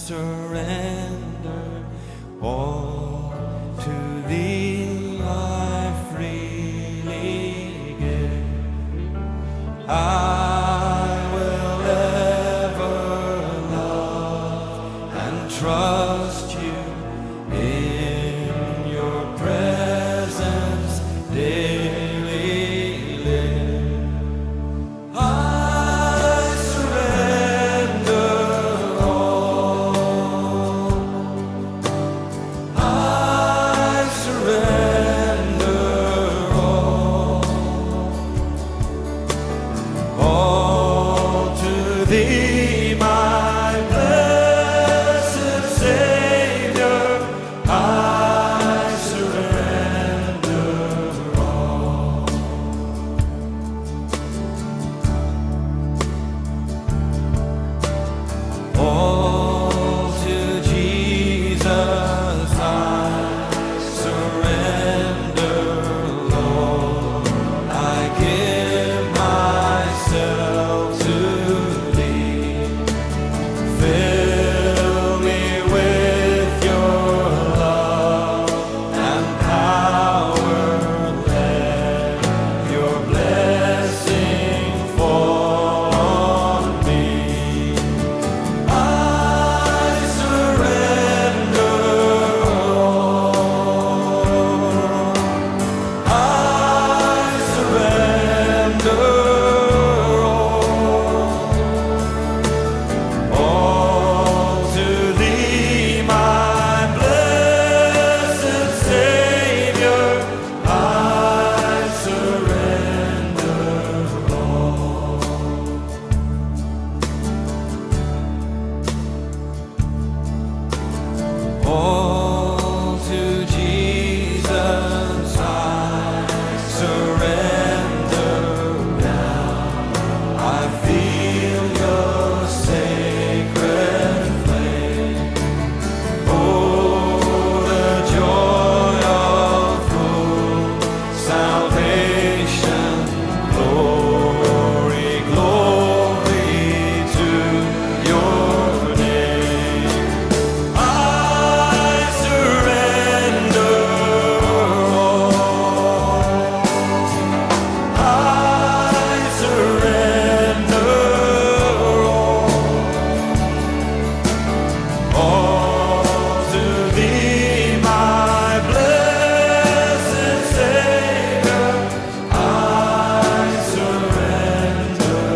surrender all to thee, I freely give. I will ever love and trust you in your presence daily live. I surrender all. I surrender all to thee, my blessed Savior. I surrender all. All to Jesus I surrender, Lord. I give myself to thee. Fill me with your love and power. Let your blessing fall on me. I surrender all. I surrender all to thee, my blessed Savior. I surrender all. All to Jesus I surrender now. I feel your sacred flame. Oh, the joy of full salvation. Glory, glory to your name. I surrender all. I surrender all to thee, my blessed Savior. I surrender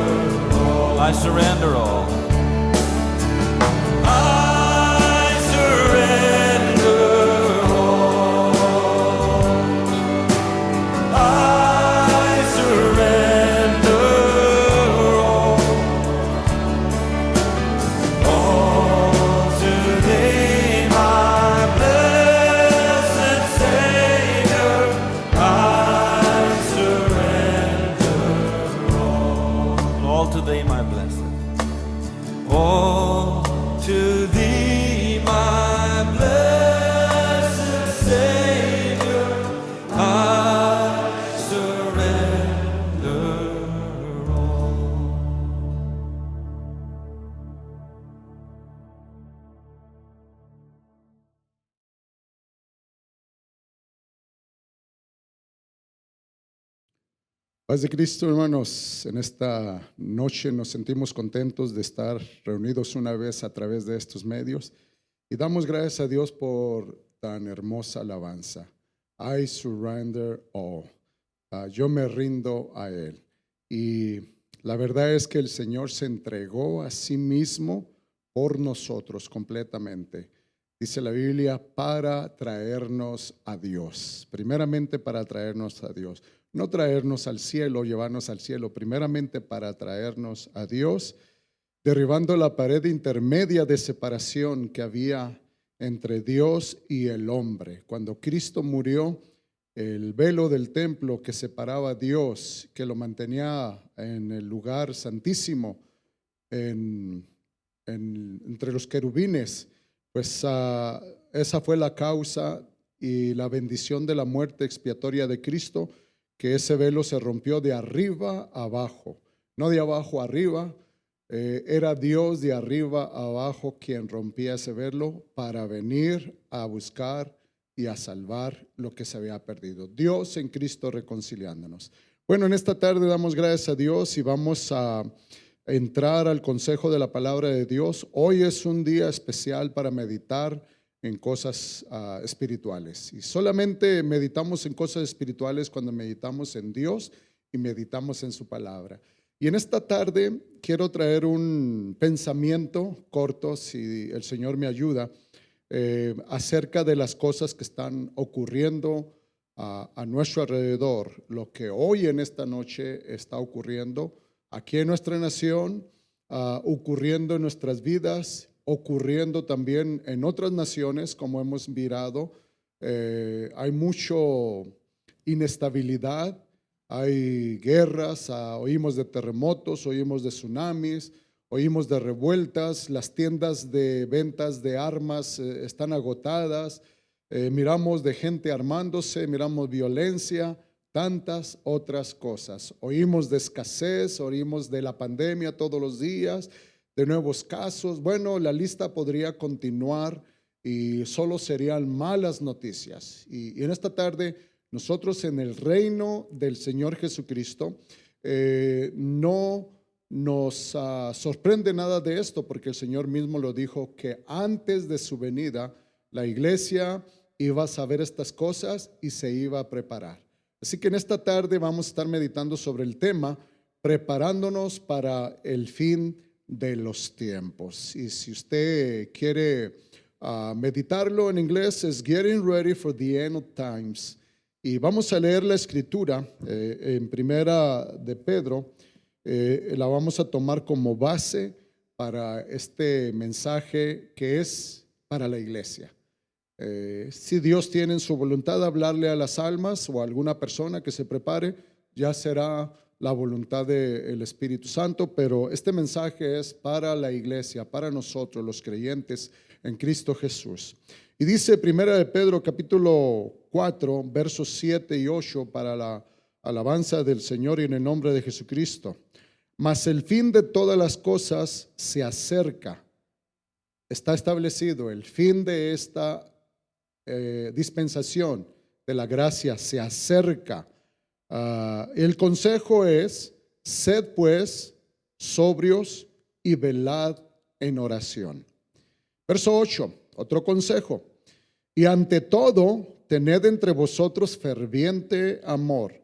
all. I surrender all. I surrender all. I surrender all to thee, my blessed Savior. I surrender all to thee, my blessed. All to thee, my blessed Savior, I surrender all. Paz de Cristo, hermanos, en esta noche nos sentimos contentos de estar reunidos una vez a través de estos medios y damos gracias a Dios por tan hermosa alabanza. I surrender all. Yo me rindo a Él. Y la verdad es que el Señor se entregó a sí mismo por nosotros completamente. Dice la Biblia, para traernos a Dios. Primeramente para traernos a Dios. No traernos al cielo, llevarnos al cielo, primeramente para traernos a Dios, derribando la pared intermedia de separación que había entre Dios y el hombre. Cuando Cristo murió, el velo del templo que separaba a Dios, que lo mantenía en el lugar santísimo, entre los querubines, pues esa fue la causa y la bendición de la muerte expiatoria de Cristo, que ese velo se rompió de arriba a abajo, no de abajo a arriba, Era Dios de arriba a abajo quien rompía ese velo para venir a buscar y a salvar lo que se había perdido. Dios en Cristo reconciliándonos. Bueno, en esta tarde damos gracias a Dios y vamos a entrar al consejo de la palabra de Dios. Hoy es un día especial para meditar en cosas espirituales. Y solamente meditamos en cosas espirituales cuando meditamos en Dios y meditamos en su palabra. Y en esta tarde quiero traer un pensamiento corto, si el Señor me ayuda, acerca de las cosas que están ocurriendo a nuestro alrededor, lo que hoy en esta noche está ocurriendo aquí en nuestra nación, ocurriendo en nuestras vidas, ocurriendo también en otras naciones, como hemos mirado. Hay mucho inestabilidad. Hay guerras, oímos de terremotos, oímos de tsunamis, oímos de revueltas, las tiendas de ventas de armas están agotadas, miramos de gente armándose, miramos violencia, tantas otras cosas. Oímos de escasez, oímos de la pandemia todos los días, de nuevos casos. Bueno, la lista podría continuar y solo serían malas noticias. Y en esta tarde, nosotros en el reino del Señor Jesucristo no nos sorprende nada de esto, porque el Señor mismo lo dijo, que antes de su venida la iglesia iba a saber estas cosas y se iba a preparar. Así que en esta tarde vamos a estar meditando sobre el tema, preparándonos para el fin de los tiempos. Y si usted quiere meditarlo en inglés, es Getting Ready for the End of Times. Y vamos a leer la escritura en Primera de Pedro. La vamos a tomar como base para este mensaje que es para la iglesia. Si Dios tiene en su voluntad hablarle a las almas o a alguna persona que se prepare, ya será la voluntad del Espíritu Santo, pero este mensaje es para la iglesia, para nosotros los creyentes en Cristo Jesús. Y dice Primera de Pedro capítulo 4, versos 7 y 8 para la alabanza del Señor y en el nombre de Jesucristo. Mas el fin de todas las cosas se acerca. Está establecido el fin de esta dispensación de la gracia, se acerca. El consejo es: sed pues sobrios y velad en oración. Verso 8, otro consejo. Y ante todo, tened entre vosotros ferviente amor,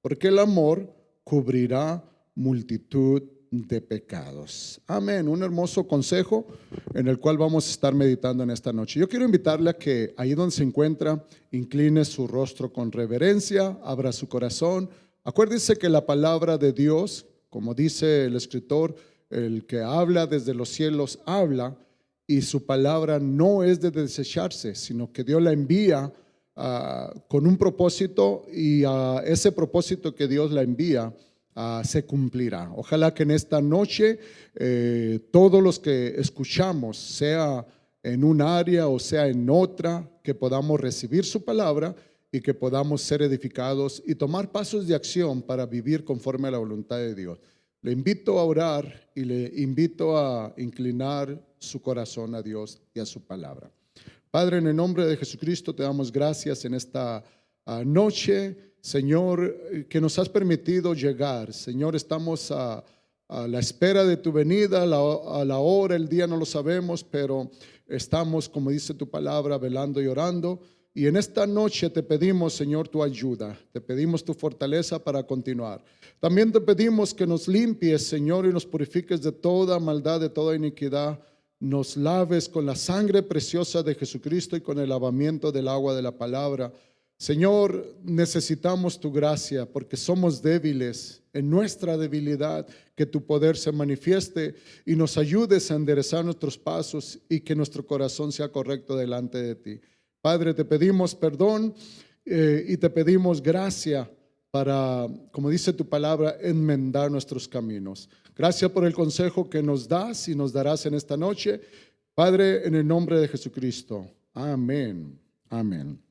porque el amor cubrirá multitud de pecados. Amén. Un hermoso consejo en el cual vamos a estar meditando en esta noche. Yo quiero invitarle a que ahí donde se encuentra, incline su rostro con reverencia, abra su corazón. Acuérdese que la palabra de Dios, como dice el escritor, el que habla desde los cielos habla, y su palabra no es de desecharse, sino que Dios la envía con un propósito, y ese propósito que Dios la envía se cumplirá. Ojalá que en esta noche todos los que escuchamos, sea en un área o sea en otra, que podamos recibir su palabra y que podamos ser edificados y tomar pasos de acción para vivir conforme a la voluntad de Dios. Le invito a orar y le invito a inclinar su corazón a Dios y a su palabra. Padre, en el nombre de Jesucristo te damos gracias en esta noche, Señor, que nos has permitido llegar. Señor, estamos a la espera de tu venida, a la hora, el día no lo sabemos, pero estamos, como dice tu palabra, velando y orando. Y en esta noche te pedimos, Señor, tu ayuda, te pedimos tu fortaleza para continuar. También te pedimos que nos limpies, Señor, y nos purifiques de toda maldad, de toda iniquidad. Nos laves con la sangre preciosa de Jesucristo y con el lavamiento del agua de la palabra. Señor, necesitamos tu gracia porque somos débiles. En nuestra debilidad, que tu poder se manifieste y nos ayudes a enderezar nuestros pasos y que nuestro corazón sea correcto delante de ti. Padre, te pedimos perdón y te pedimos gracia para, como dice tu palabra, enmendar nuestros caminos. Gracias por el consejo que nos das y nos darás en esta noche. Padre, en el nombre de Jesucristo. Amén. Amén.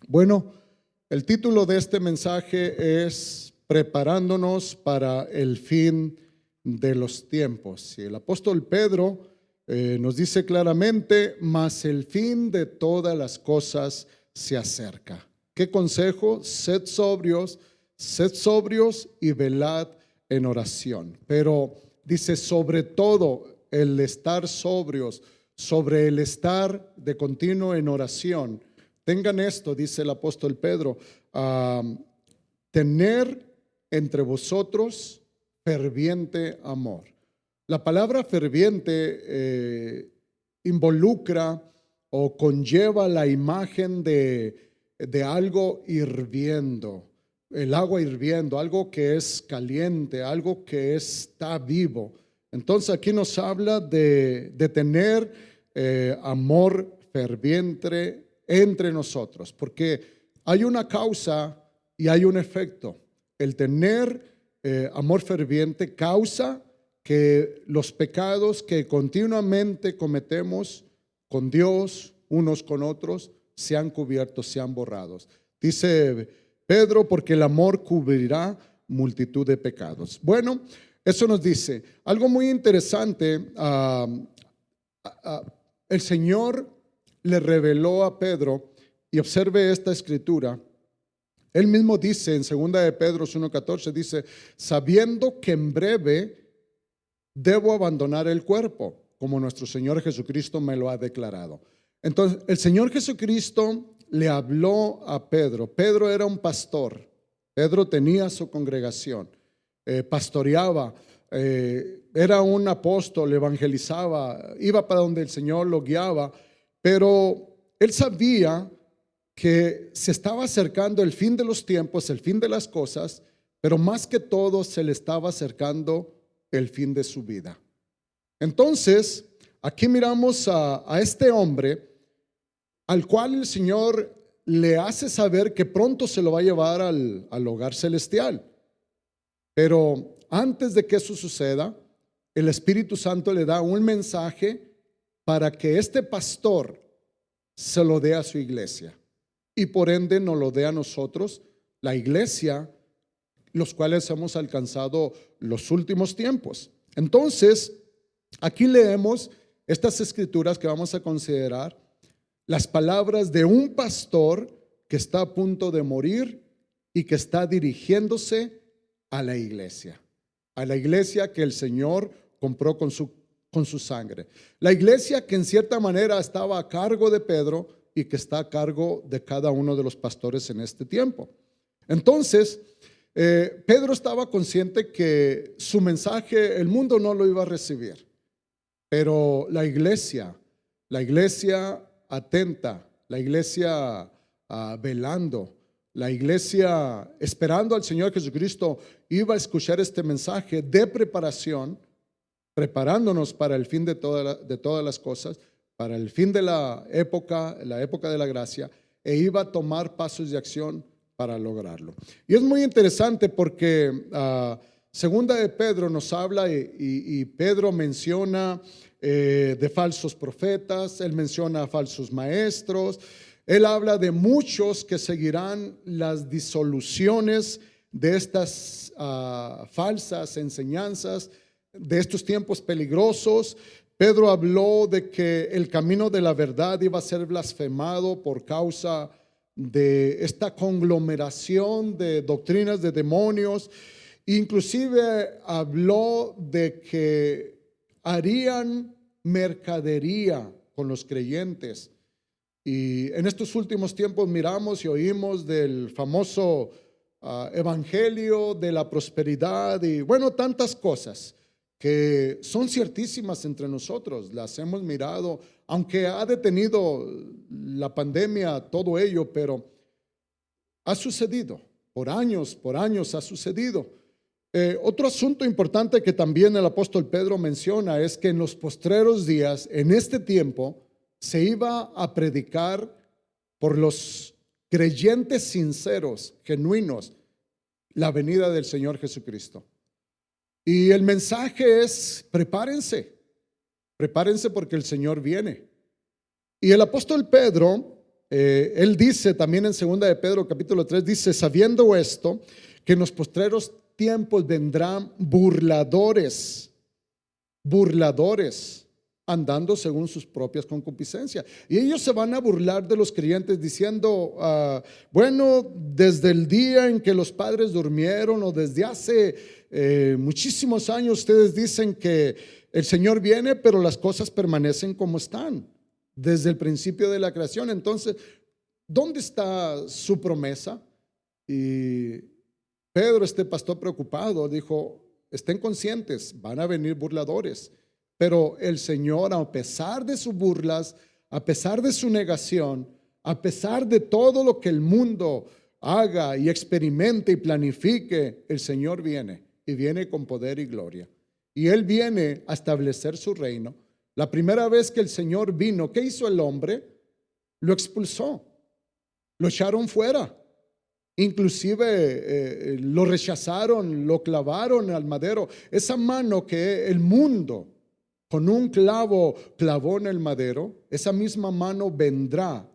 Bueno, el título de este mensaje es Preparándonos para el fin de los tiempos. Y el apóstol Pedro nos dice claramente, mas el fin de todas las cosas se acerca. ¿Qué consejo? Sed sobrios y velad en oración. Pero dice, sobre todo el estar sobrios, sobre el estar de continuo en oración. Tengan esto, dice el apóstol Pedro, tener entre vosotros ferviente amor. La palabra ferviente involucra o conlleva la imagen de algo hirviendo, el agua hirviendo, algo que es caliente, algo que está vivo. Entonces aquí nos habla de tener amor ferviente entre nosotros, porque hay una causa y hay un efecto. El tener amor ferviente causa que los pecados que continuamente cometemos con Dios, unos con otros, sean cubiertos, sean borrados. Dice Pedro, porque el amor cubrirá multitud de pecados. Bueno, eso nos dice algo muy interesante. El Señor le reveló a Pedro, y observe esta escritura. Él mismo dice en 2 de Pedro 1:14, dice, sabiendo que en breve debo abandonar el cuerpo, como nuestro Señor Jesucristo me lo ha declarado. Entonces, el Señor Jesucristo le habló a Pedro. Pedro era un pastor. Pedro tenía su congregación, pastoreaba, era un apóstol, evangelizaba, iba para donde el Señor lo guiaba, pero él sabía que se estaba acercando el fin de los tiempos, el fin de las cosas, pero más que todo se le estaba acercando el fin de su vida. Entonces, aquí miramos a este hombre al cual el Señor le hace saber que pronto se lo va a llevar al hogar celestial. Pero antes de que eso suceda, el Espíritu Santo le da un mensaje para que este pastor se lo dé a su iglesia y por ende nos lo dé a nosotros, la iglesia, los cuales hemos alcanzado los últimos tiempos. Entonces, aquí leemos estas escrituras que vamos a considerar, las palabras de un pastor que está a punto de morir y que está dirigiéndose a la iglesia que el Señor compró con su sangre. La iglesia que en cierta manera estaba a cargo de Pedro y que está a cargo de cada uno de los pastores en este tiempo. Entonces, Pedro estaba consciente que su mensaje el mundo no lo iba a recibir, pero la iglesia atenta, la iglesia velando, la iglesia esperando al Señor Jesucristo iba a escuchar este mensaje de preparación, preparándonos para el fin de todas las cosas, para el fin de la época de la gracia, e iba a tomar pasos de acción para lograrlo. Y es muy interesante porque segunda de Pedro nos habla y Pedro menciona de falsos profetas, él menciona falsos maestros, él habla de muchos que seguirán las disoluciones de estas falsas enseñanzas, de estos tiempos peligrosos. Pedro habló de que el camino de la verdad iba a ser blasfemado por causa de esta conglomeración de doctrinas de demonios. Inclusive habló de que harían mercadería con los creyentes. Y en estos últimos tiempos miramos y oímos del famoso evangelio de la prosperidad y bueno, tantas cosas que son ciertísimas entre nosotros, las hemos mirado, aunque ha detenido la pandemia todo ello, pero ha sucedido, por años ha sucedido. Otro asunto importante que también el apóstol Pedro menciona es que en los postreros días, en este tiempo, se iba a predicar por los creyentes sinceros, genuinos, la venida del Señor Jesucristo. Y el mensaje es: prepárense porque el Señor viene. Y el apóstol Pedro, él dice también en 2 de Pedro capítulo 3, dice: sabiendo esto, que en los postreros tiempos vendrán burladores, andando según sus propias concupiscencias. Y ellos se van a burlar de los creyentes diciendo, bueno, desde el día en que los padres durmieron o desde hace muchísimos años ustedes dicen que el Señor viene, pero las cosas permanecen como están desde el principio de la creación. Entonces, ¿dónde está su promesa? Y Pedro, este pastor preocupado, dijo, estén conscientes, van a venir burladores. Pero el Señor, a pesar de sus burlas, a pesar de su negación, a pesar de todo lo que el mundo haga y experimente y planifique, el Señor viene y viene con poder y gloria. Y Él viene a establecer su reino. La primera vez que el Señor vino, ¿qué hizo el hombre? Lo expulsó, lo echaron fuera. Inclusive lo rechazaron, lo clavaron al madero. Esa mano que el mundo con un clavo clavó en el madero, esa misma mano vendrá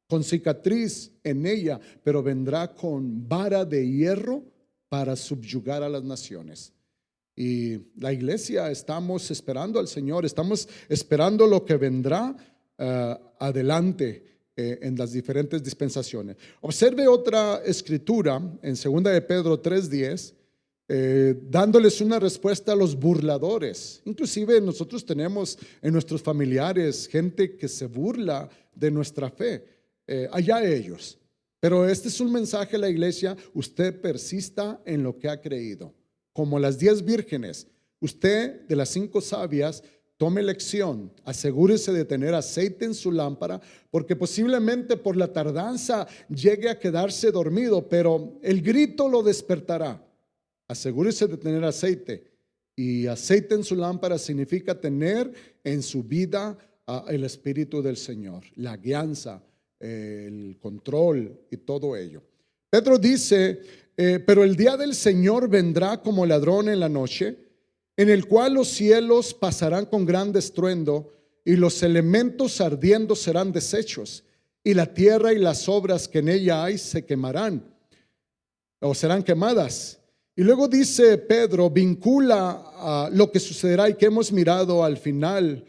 con cicatriz en ella, pero vendrá con vara de hierro para subyugar a las naciones. Y la iglesia estamos esperando al Señor, estamos esperando lo que vendrá adelante en las diferentes dispensaciones. Observe otra escritura en 2 de Pedro 3:10. Dándoles una respuesta a los burladores. Inclusive nosotros tenemos en nuestros familiares gente que se burla de nuestra fe, allá ellos. Pero este es un mensaje a la iglesia: usted persista en lo que ha creído. Como las 10 vírgenes, usted de las 5 sabias tome lección, asegúrese de tener aceite en su lámpara, porque posiblemente por la tardanza llegue a quedarse dormido, pero el grito lo despertará. Asegúrese de tener aceite, y aceite en su lámpara significa tener en su vida el Espíritu del Señor, la guianza, el control y todo ello. Pedro dice, pero el día del Señor vendrá como ladrón en la noche, en el cual los cielos pasarán con gran estruendo y los elementos ardiendo serán deshechos, y la tierra y las obras que en ella hay se quemarán o serán quemadas. Y luego dice Pedro, vincula a lo que sucederá y que hemos mirado al final,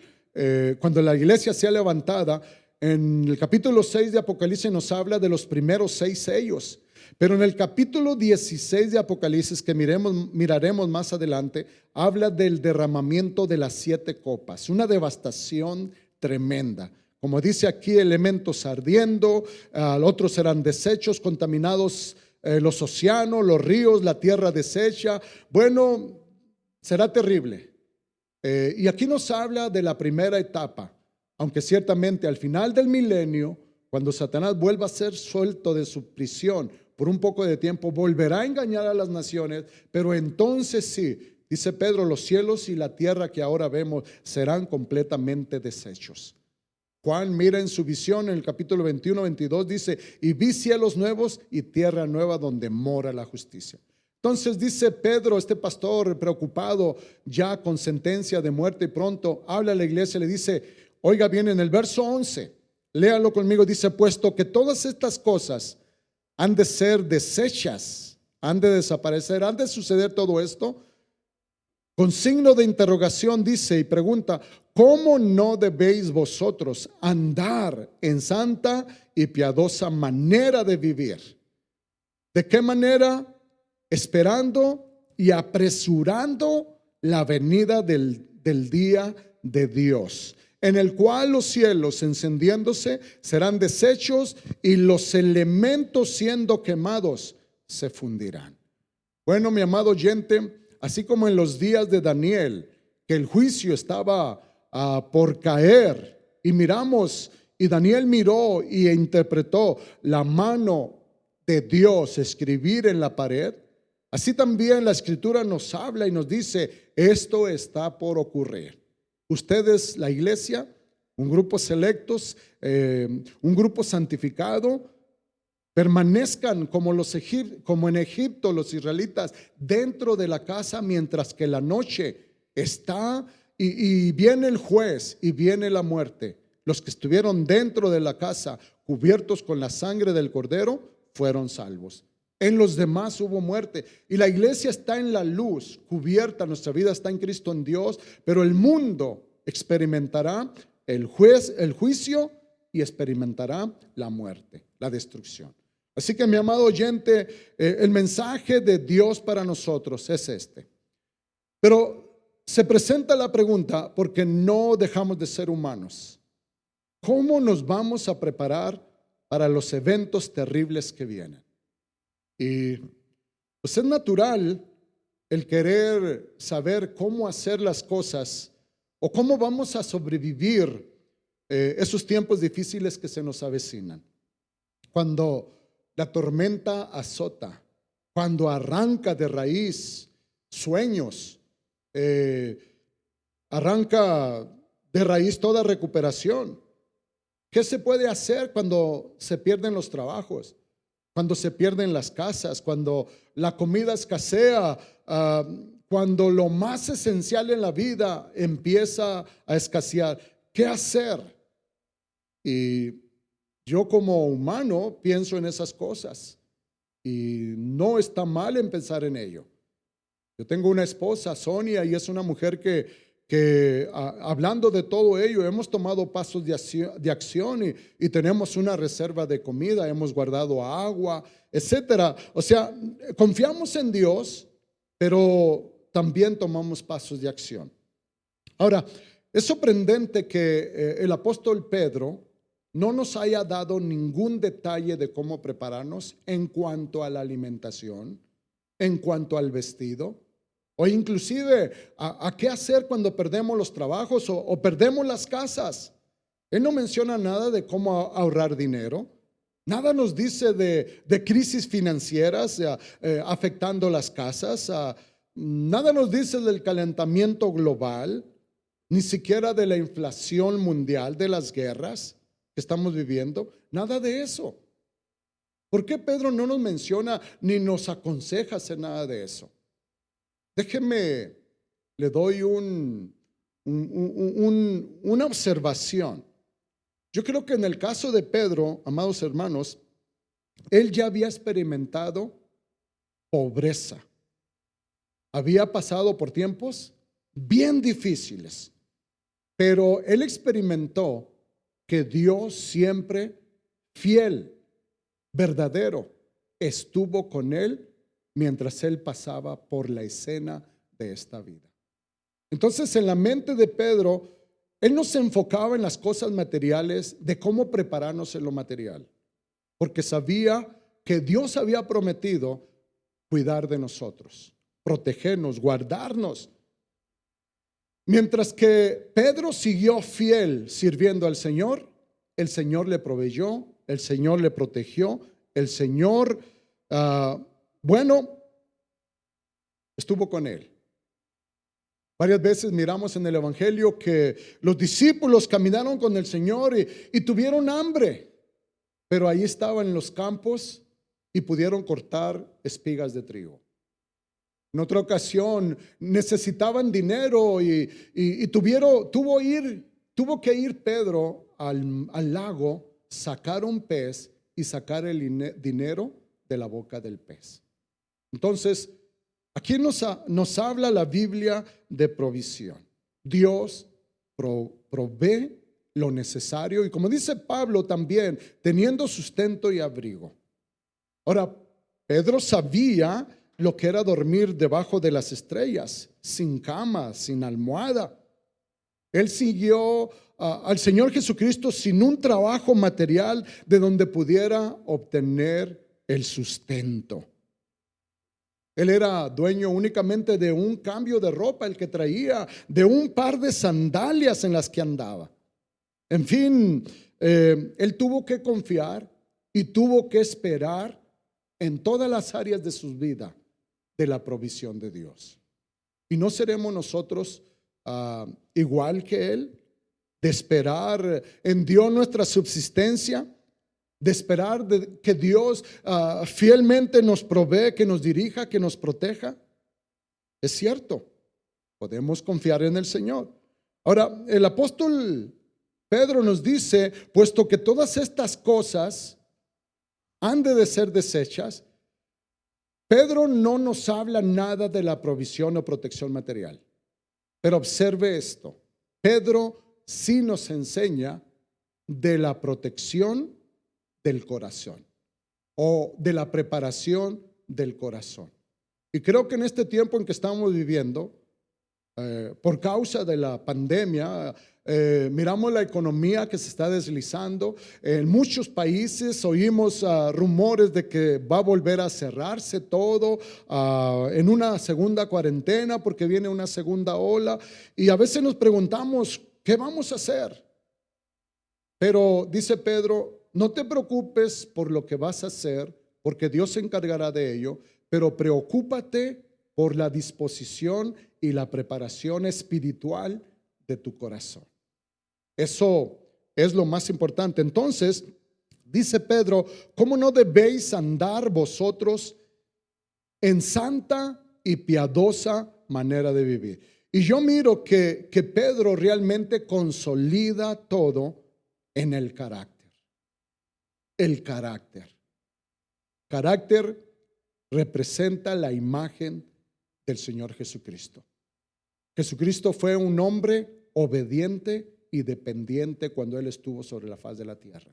cuando la iglesia sea levantada. En el capítulo 6 de Apocalipsis nos habla de los primeros 6 sellos. Pero en el capítulo 16 de Apocalipsis, que miraremos más adelante, habla del derramamiento de las 7 copas, una devastación tremenda. Como dice aquí, elementos ardiendo, otros serán deshechos, contaminados los océanos, los ríos, la tierra deshecha. Bueno, será terrible. Y aquí nos habla de la primera etapa, aunque ciertamente al final del milenio, cuando Satanás vuelva a ser suelto de su prisión por un poco de tiempo, volverá a engañar a las naciones, pero entonces sí, dice Pedro, los cielos y la tierra que ahora vemos serán completamente deshechos. Juan mira en su visión en el capítulo 21-22, dice, y vi cielos nuevos y tierra nueva donde mora la justicia. Entonces dice Pedro, este pastor preocupado ya con sentencia de muerte y pronto, habla a la iglesia, le dice, oiga bien, en el verso 11, léalo conmigo, dice, puesto que todas estas cosas han de ser deshechas, han de desaparecer, han de suceder todo esto, con signo de interrogación dice y pregunta, ¿cómo no debéis vosotros andar en santa y piadosa manera de vivir? ¿De qué manera? Esperando y apresurando la venida del día de Dios, en el cual los cielos encendiéndose serán deshechos y los elementos siendo quemados se fundirán. Bueno, mi amado oyente, así como en los días de Daniel, que el juicio estaba por caer, y miramos, y Daniel miró y interpretó la mano de Dios escribir en la pared, así también la escritura nos habla y nos dice, esto está por ocurrir. Ustedes, la iglesia, un grupo selectos, un grupo santificado, permanezcan como en Egipto los israelitas dentro de la casa, mientras que la noche está y viene el juez y viene la muerte. Los que estuvieron dentro de la casa cubiertos con la sangre del cordero fueron salvos. En los demás hubo muerte. Y la iglesia está en la luz, cubierta, nuestra vida está en Cristo, en Dios, pero el mundo experimentará el juicio y experimentará la muerte, la destrucción. Así que, mi amado oyente, el mensaje de Dios para nosotros es este. Pero se presenta la pregunta, porque no dejamos de ser humanos. ¿Cómo nos vamos a preparar para los eventos terribles que vienen? Y pues es natural el querer saber cómo hacer las cosas o cómo vamos a sobrevivir esos tiempos difíciles que se nos avecinan. Cuando la tormenta azota, cuando arranca de raíz sueños, arranca de raíz toda recuperación. ¿Qué se puede hacer cuando se pierden los trabajos? Cuando se pierden las casas, cuando la comida escasea, cuando lo más esencial en la vida empieza a escasear. ¿Qué hacer? Y yo como humano pienso en esas cosas y no está mal en pensar en ello. Yo tengo una esposa, Sonia, y es una mujer que hablando de todo ello, hemos tomado pasos de acción y tenemos una reserva de comida, hemos guardado agua, etcétera. O sea, confiamos en Dios, pero también tomamos pasos de acción. Ahora, es sorprendente que el apóstol Pedro no nos haya dado ningún detalle de cómo prepararnos en cuanto a la alimentación, en cuanto al vestido, o inclusive a qué hacer cuando perdemos los trabajos o perdemos las casas. Él no menciona nada de cómo ahorrar dinero. Nada nos dice de crisis financieras afectando las casas. Nada nos dice del calentamiento global, ni siquiera de la inflación mundial, de las guerras que estamos viviendo. Nada de eso. ¿Por qué Pedro no nos menciona ni nos aconseja hacer nada de eso? Déjeme, le doy una observación. Yo creo que en el caso de Pedro, amados hermanos, él ya había experimentado pobreza. Había pasado por tiempos bien difíciles, pero él experimentó que Dios siempre fiel, verdadero, estuvo con él mientras él pasaba por la escena de esta vida. Entonces, en la mente de Pedro, él no se enfocaba en las cosas materiales, de cómo prepararnos en lo material, porque sabía que Dios había prometido cuidar de nosotros, protegernos, guardarnos. Mientras que Pedro siguió fiel sirviendo al Señor, el Señor le proveyó, el Señor le protegió, el Señor estuvo con él. Varias veces miramos en el Evangelio que los discípulos caminaron con el Señor y tuvieron hambre, pero ahí estaban en los campos y pudieron cortar espigas de trigo. En otra ocasión necesitaban dinero y tuvo que ir Pedro al lago, sacar un pez y sacar el dinero de la boca del pez. Entonces, aquí nos habla la Biblia de provisión. Dios provee lo necesario y, como dice Pablo también, teniendo sustento y abrigo. Ahora, Pedro sabía lo que era dormir debajo de las estrellas, sin cama, sin almohada. Él siguió al Señor Jesucristo sin un trabajo material de donde pudiera obtener el sustento. Él era dueño únicamente de un cambio de ropa, el que traía, de un par de sandalias en las que andaba. En fin, él tuvo que confiar y tuvo que esperar en todas las áreas de su vida de la provisión de Dios. ¿Y no seremos nosotros igual que él, de esperar en Dios nuestra subsistencia, de esperar que Dios fielmente nos provee, que nos dirija, que nos proteja? Es cierto, podemos confiar en el Señor. Ahora, el apóstol Pedro nos dice, puesto que todas estas cosas han de ser desechas, Pedro no nos habla nada de la provisión o protección material, pero observe esto. Pedro sí nos enseña de la protección del corazón o de la preparación del corazón. Y creo que en este tiempo en que estamos viviendo, por causa de la pandemia, miramos la economía que se está deslizando. En muchos países oímos rumores de que va a volver a cerrarse todo en una segunda cuarentena porque viene una segunda ola. Y a veces nos preguntamos, ¿qué vamos a hacer? Pero dice Pedro, no te preocupes por lo que vas a hacer, porque Dios se encargará de ello, pero preocúpate por la disposición y la preparación espiritual de tu corazón. Eso es lo más importante. Entonces, dice Pedro, ¿cómo no debéis andar vosotros en santa y piadosa manera de vivir? Y yo miro que Pedro realmente consolida todo en el carácter. El carácter. Carácter representa la imagen del Señor Jesucristo. Jesucristo fue un hombre obediente y dependiente cuando Él estuvo sobre la faz de la tierra.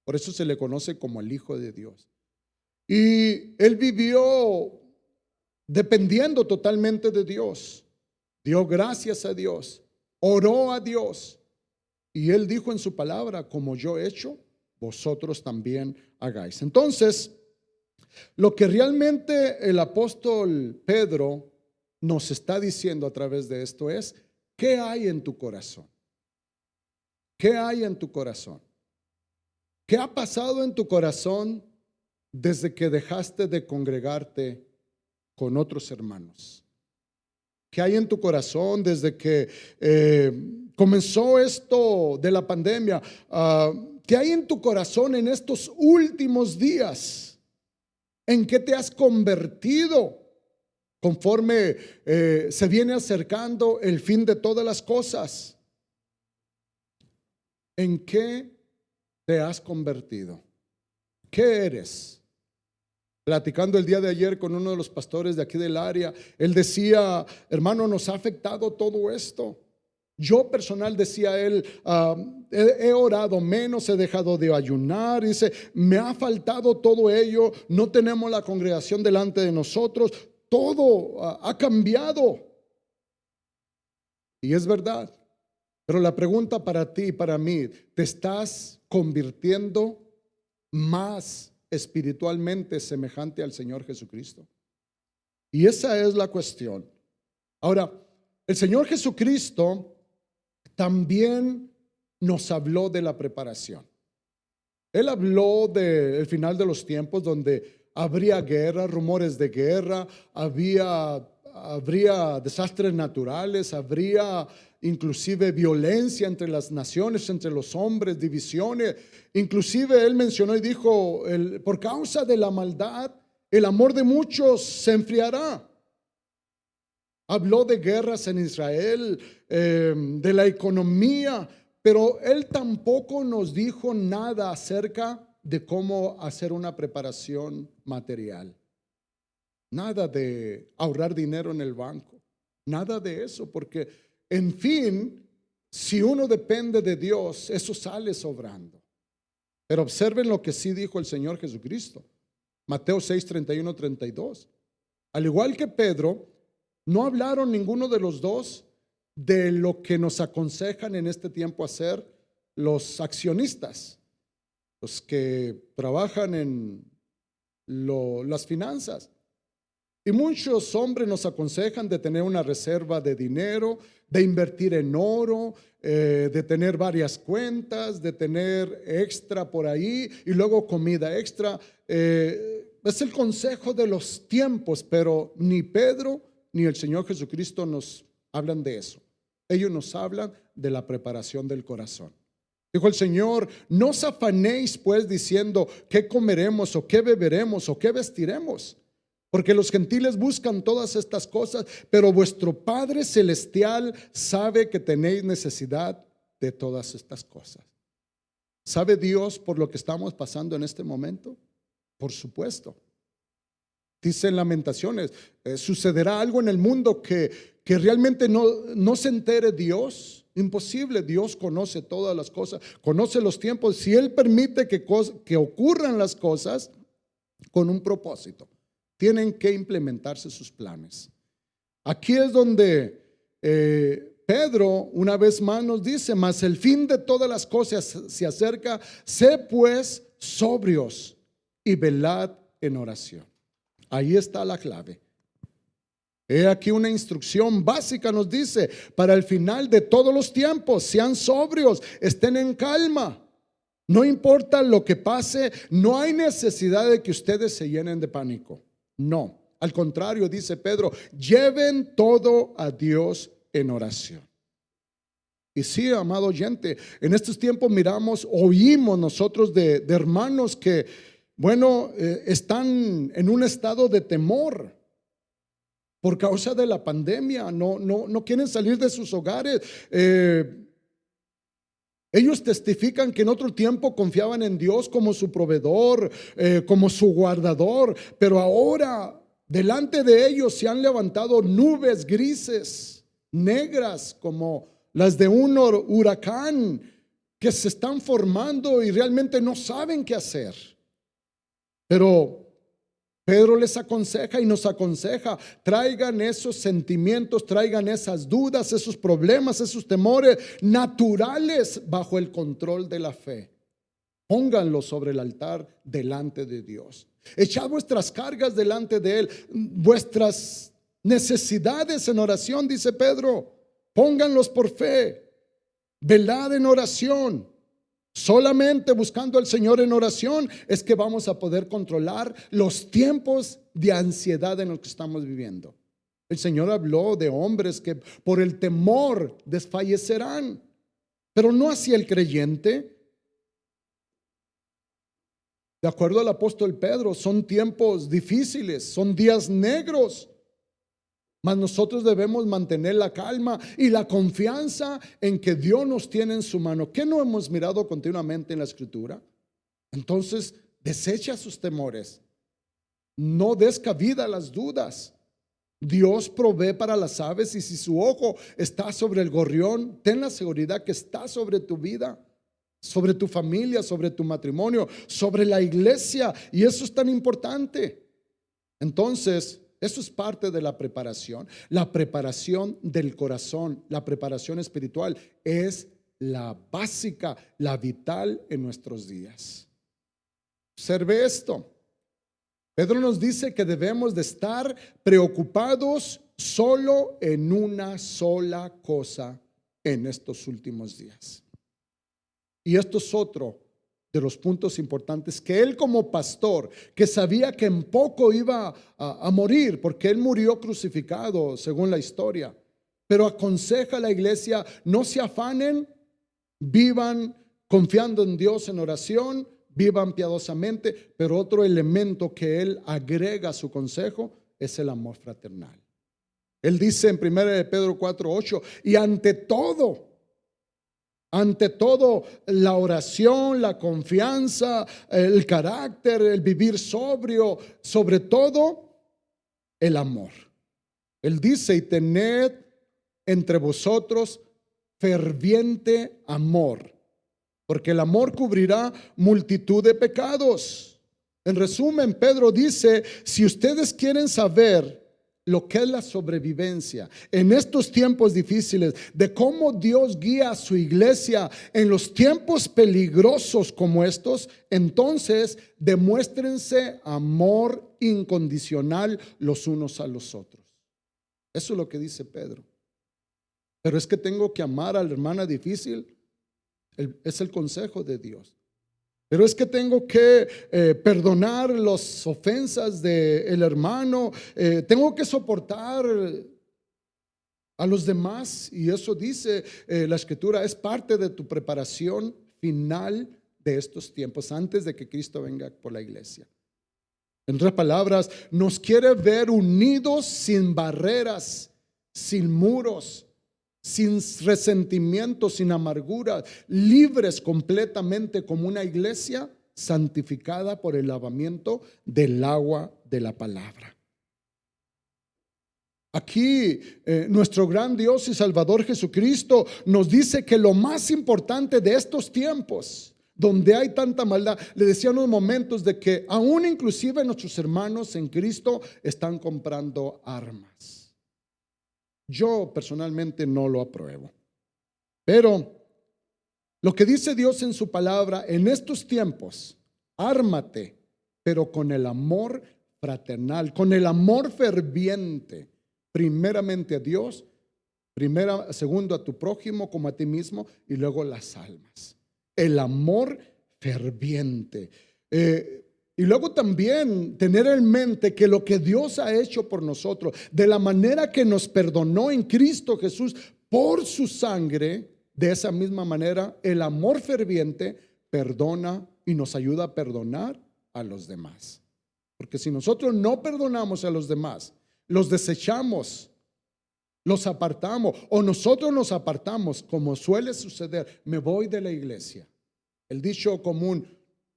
Por eso se le conoce como el Hijo de Dios. Y Él vivió dependiendo totalmente de Dios. Dio gracias a Dios, oró a Dios. Y Él dijo en su palabra, como yo he hecho, vosotros también hagáis. Entonces, lo que realmente el apóstol Pedro nos está diciendo a través de esto es, ¿qué hay en tu corazón? ¿Qué hay en tu corazón? ¿Qué ha pasado en tu corazón desde que dejaste de congregarte con otros hermanos? ¿Qué hay en tu corazón desde que comenzó esto de la pandemia? ¿Qué hay en tu corazón en estos últimos días? ¿En qué te has convertido conforme se viene acercando el fin de todas las cosas? ¿En qué te has convertido? ¿Qué eres? Platicando el día de ayer con uno de los pastores de aquí del área, él decía, hermano, nos ha afectado todo esto. Yo personal, decía él, he orado menos, he dejado de ayunar, dice, me ha faltado todo ello, no tenemos la congregación delante de nosotros, todo ha cambiado. Y es verdad, pero la pregunta para ti y para mí, ¿te estás convirtiendo más espiritualmente semejante al Señor Jesucristo? Y esa es la cuestión. Ahora, el Señor Jesucristo también nos habló de la preparación. Él habló del final de los tiempos donde habría guerra, rumores de guerra, habría desastres naturales, habría inclusive violencia entre las naciones, entre los hombres, divisiones. Inclusive él mencionó y dijo, por causa de la maldad, el amor de muchos se enfriará. Habló de guerras en Israel, de la economía, pero él tampoco nos dijo nada acerca de cómo hacer una preparación material. Nada de ahorrar dinero en el banco, nada de eso, porque en fin, si uno depende de Dios, eso sale sobrando. Pero observen lo que sí dijo el Señor Jesucristo. Mateo 6, 31, 32. Al igual que Pedro, no hablaron ninguno de los dos de lo que nos aconsejan en este tiempo hacer los accionistas, los que trabajan en las finanzas. Y muchos hombres nos aconsejan de tener una reserva de dinero, de invertir en oro, de tener varias cuentas, de tener extra por ahí y luego comida extra. Es el consejo de los tiempos, pero ni Pedro ni el Señor Jesucristo nos hablan de eso. Ellos nos hablan de la preparación del corazón. Dijo el Señor, no os afanéis pues diciendo qué comeremos o qué beberemos o qué vestiremos, porque los gentiles buscan todas estas cosas, pero vuestro Padre Celestial sabe que tenéis necesidad de todas estas cosas. ¿Sabe Dios por lo que estamos pasando en este momento? Por supuesto. Dice en Lamentaciones, sucederá algo en el mundo que realmente no se entere Dios. Imposible, Dios conoce todas las cosas, conoce los tiempos. Si Él permite que ocurran las cosas con un propósito, tienen que implementarse sus planes. Aquí es donde Pedro una vez más nos dice, mas el fin de todas las cosas se acerca, sé pues sobrios y velad en oración. Ahí está la clave. He aquí una instrucción básica, nos dice, para el final de todos los tiempos, sean sobrios, estén en calma. No importa lo que pase, no hay necesidad de que ustedes se llenen de pánico. No, al contrario, dice Pedro, lleven todo a Dios en oración. Y sí, amado oyente, en estos tiempos oímos nosotros de hermanos que, están en un estado de temor por causa de la pandemia, no quieren salir de sus hogares. Ellos testifican que en otro tiempo confiaban en Dios como su proveedor, como su guardador, pero ahora delante de ellos se han levantado nubes grises, negras, como las de un huracán, que se están formando y realmente no saben qué hacer. Pero Pedro les aconseja y nos aconseja, traigan esos sentimientos, traigan esas dudas, esos problemas, esos temores naturales bajo el control de la fe. Pónganlos sobre el altar delante de Dios. Echad vuestras cargas delante de Él, vuestras necesidades en oración, dice Pedro. Pónganlos por fe. Velad en oración. Solamente buscando al Señor en oración es que vamos a poder controlar los tiempos de ansiedad en los que estamos viviendo. El Señor habló de hombres que por el temor desfallecerán, pero no así el creyente. De acuerdo al apóstol Pedro, son tiempos difíciles, son días negros. Mas nosotros debemos mantener la calma y la confianza en que Dios nos tiene en su mano. ¿Qué no hemos mirado continuamente en la Escritura? Entonces, desecha sus temores. No des cabida a las dudas. Dios provee para las aves, y si su ojo está sobre el gorrión, ten la seguridad que está sobre tu vida, sobre tu familia, sobre tu matrimonio, sobre la iglesia. Y eso es tan importante. Entonces, eso es parte de la preparación del corazón, la preparación espiritual es la básica, la vital en nuestros días. Observe esto. Pedro nos dice que debemos de estar preocupados solo en una sola cosa en estos últimos días. Y esto es otro de los puntos importantes que él, como pastor, que sabía que en poco iba a morir, porque él murió crucificado según la historia, pero aconseja a la iglesia: no se afanen, vivan confiando en Dios en oración, vivan piadosamente. Pero otro elemento que él agrega a su consejo es el amor fraternal. Él dice en 1 Pedro 4:8, y ante todo, la oración, la confianza, el carácter, el vivir sobrio, sobre todo el amor. Él dice: y tened entre vosotros ferviente amor, porque el amor cubrirá multitud de pecados. En resumen, Pedro dice: si ustedes quieren saber lo que es la sobrevivencia en estos tiempos difíciles, de cómo Dios guía a su iglesia en los tiempos peligrosos como estos, entonces demuéstrense amor incondicional los unos a los otros. Eso es lo que dice Pedro. Pero es que tengo que amar a la hermana difícil, es el consejo de Dios. Pero es que tengo que perdonar las ofensas del hermano, tengo que soportar a los demás. Y eso dice la Escritura, es parte de tu preparación final de estos tiempos, antes de que Cristo venga por la iglesia. En otras palabras, nos quiere ver unidos, sin barreras, sin muros, sin resentimiento, sin amargura, libres completamente, como una iglesia santificada por el lavamiento del agua de la palabra. Aquí nuestro gran Dios y Salvador Jesucristo nos dice que lo más importante de estos tiempos, donde hay tanta maldad, le decía en unos momentos de que aún inclusive nuestros hermanos en Cristo están comprando armas. Yo personalmente no lo apruebo, pero lo que dice Dios en su palabra en estos tiempos: ármate, pero con el amor fraternal, con el amor ferviente, primeramente a Dios, segundo a tu prójimo como a ti mismo, y luego las almas. El amor ferviente. Y luego también tener en mente que lo que Dios ha hecho por nosotros, de la manera que nos perdonó en Cristo Jesús por su sangre, de esa misma manera el amor ferviente perdona y nos ayuda a perdonar a los demás. Porque si nosotros no perdonamos a los demás, los desechamos, los apartamos, o nosotros nos apartamos, como suele suceder, me voy de la iglesia. El dicho común: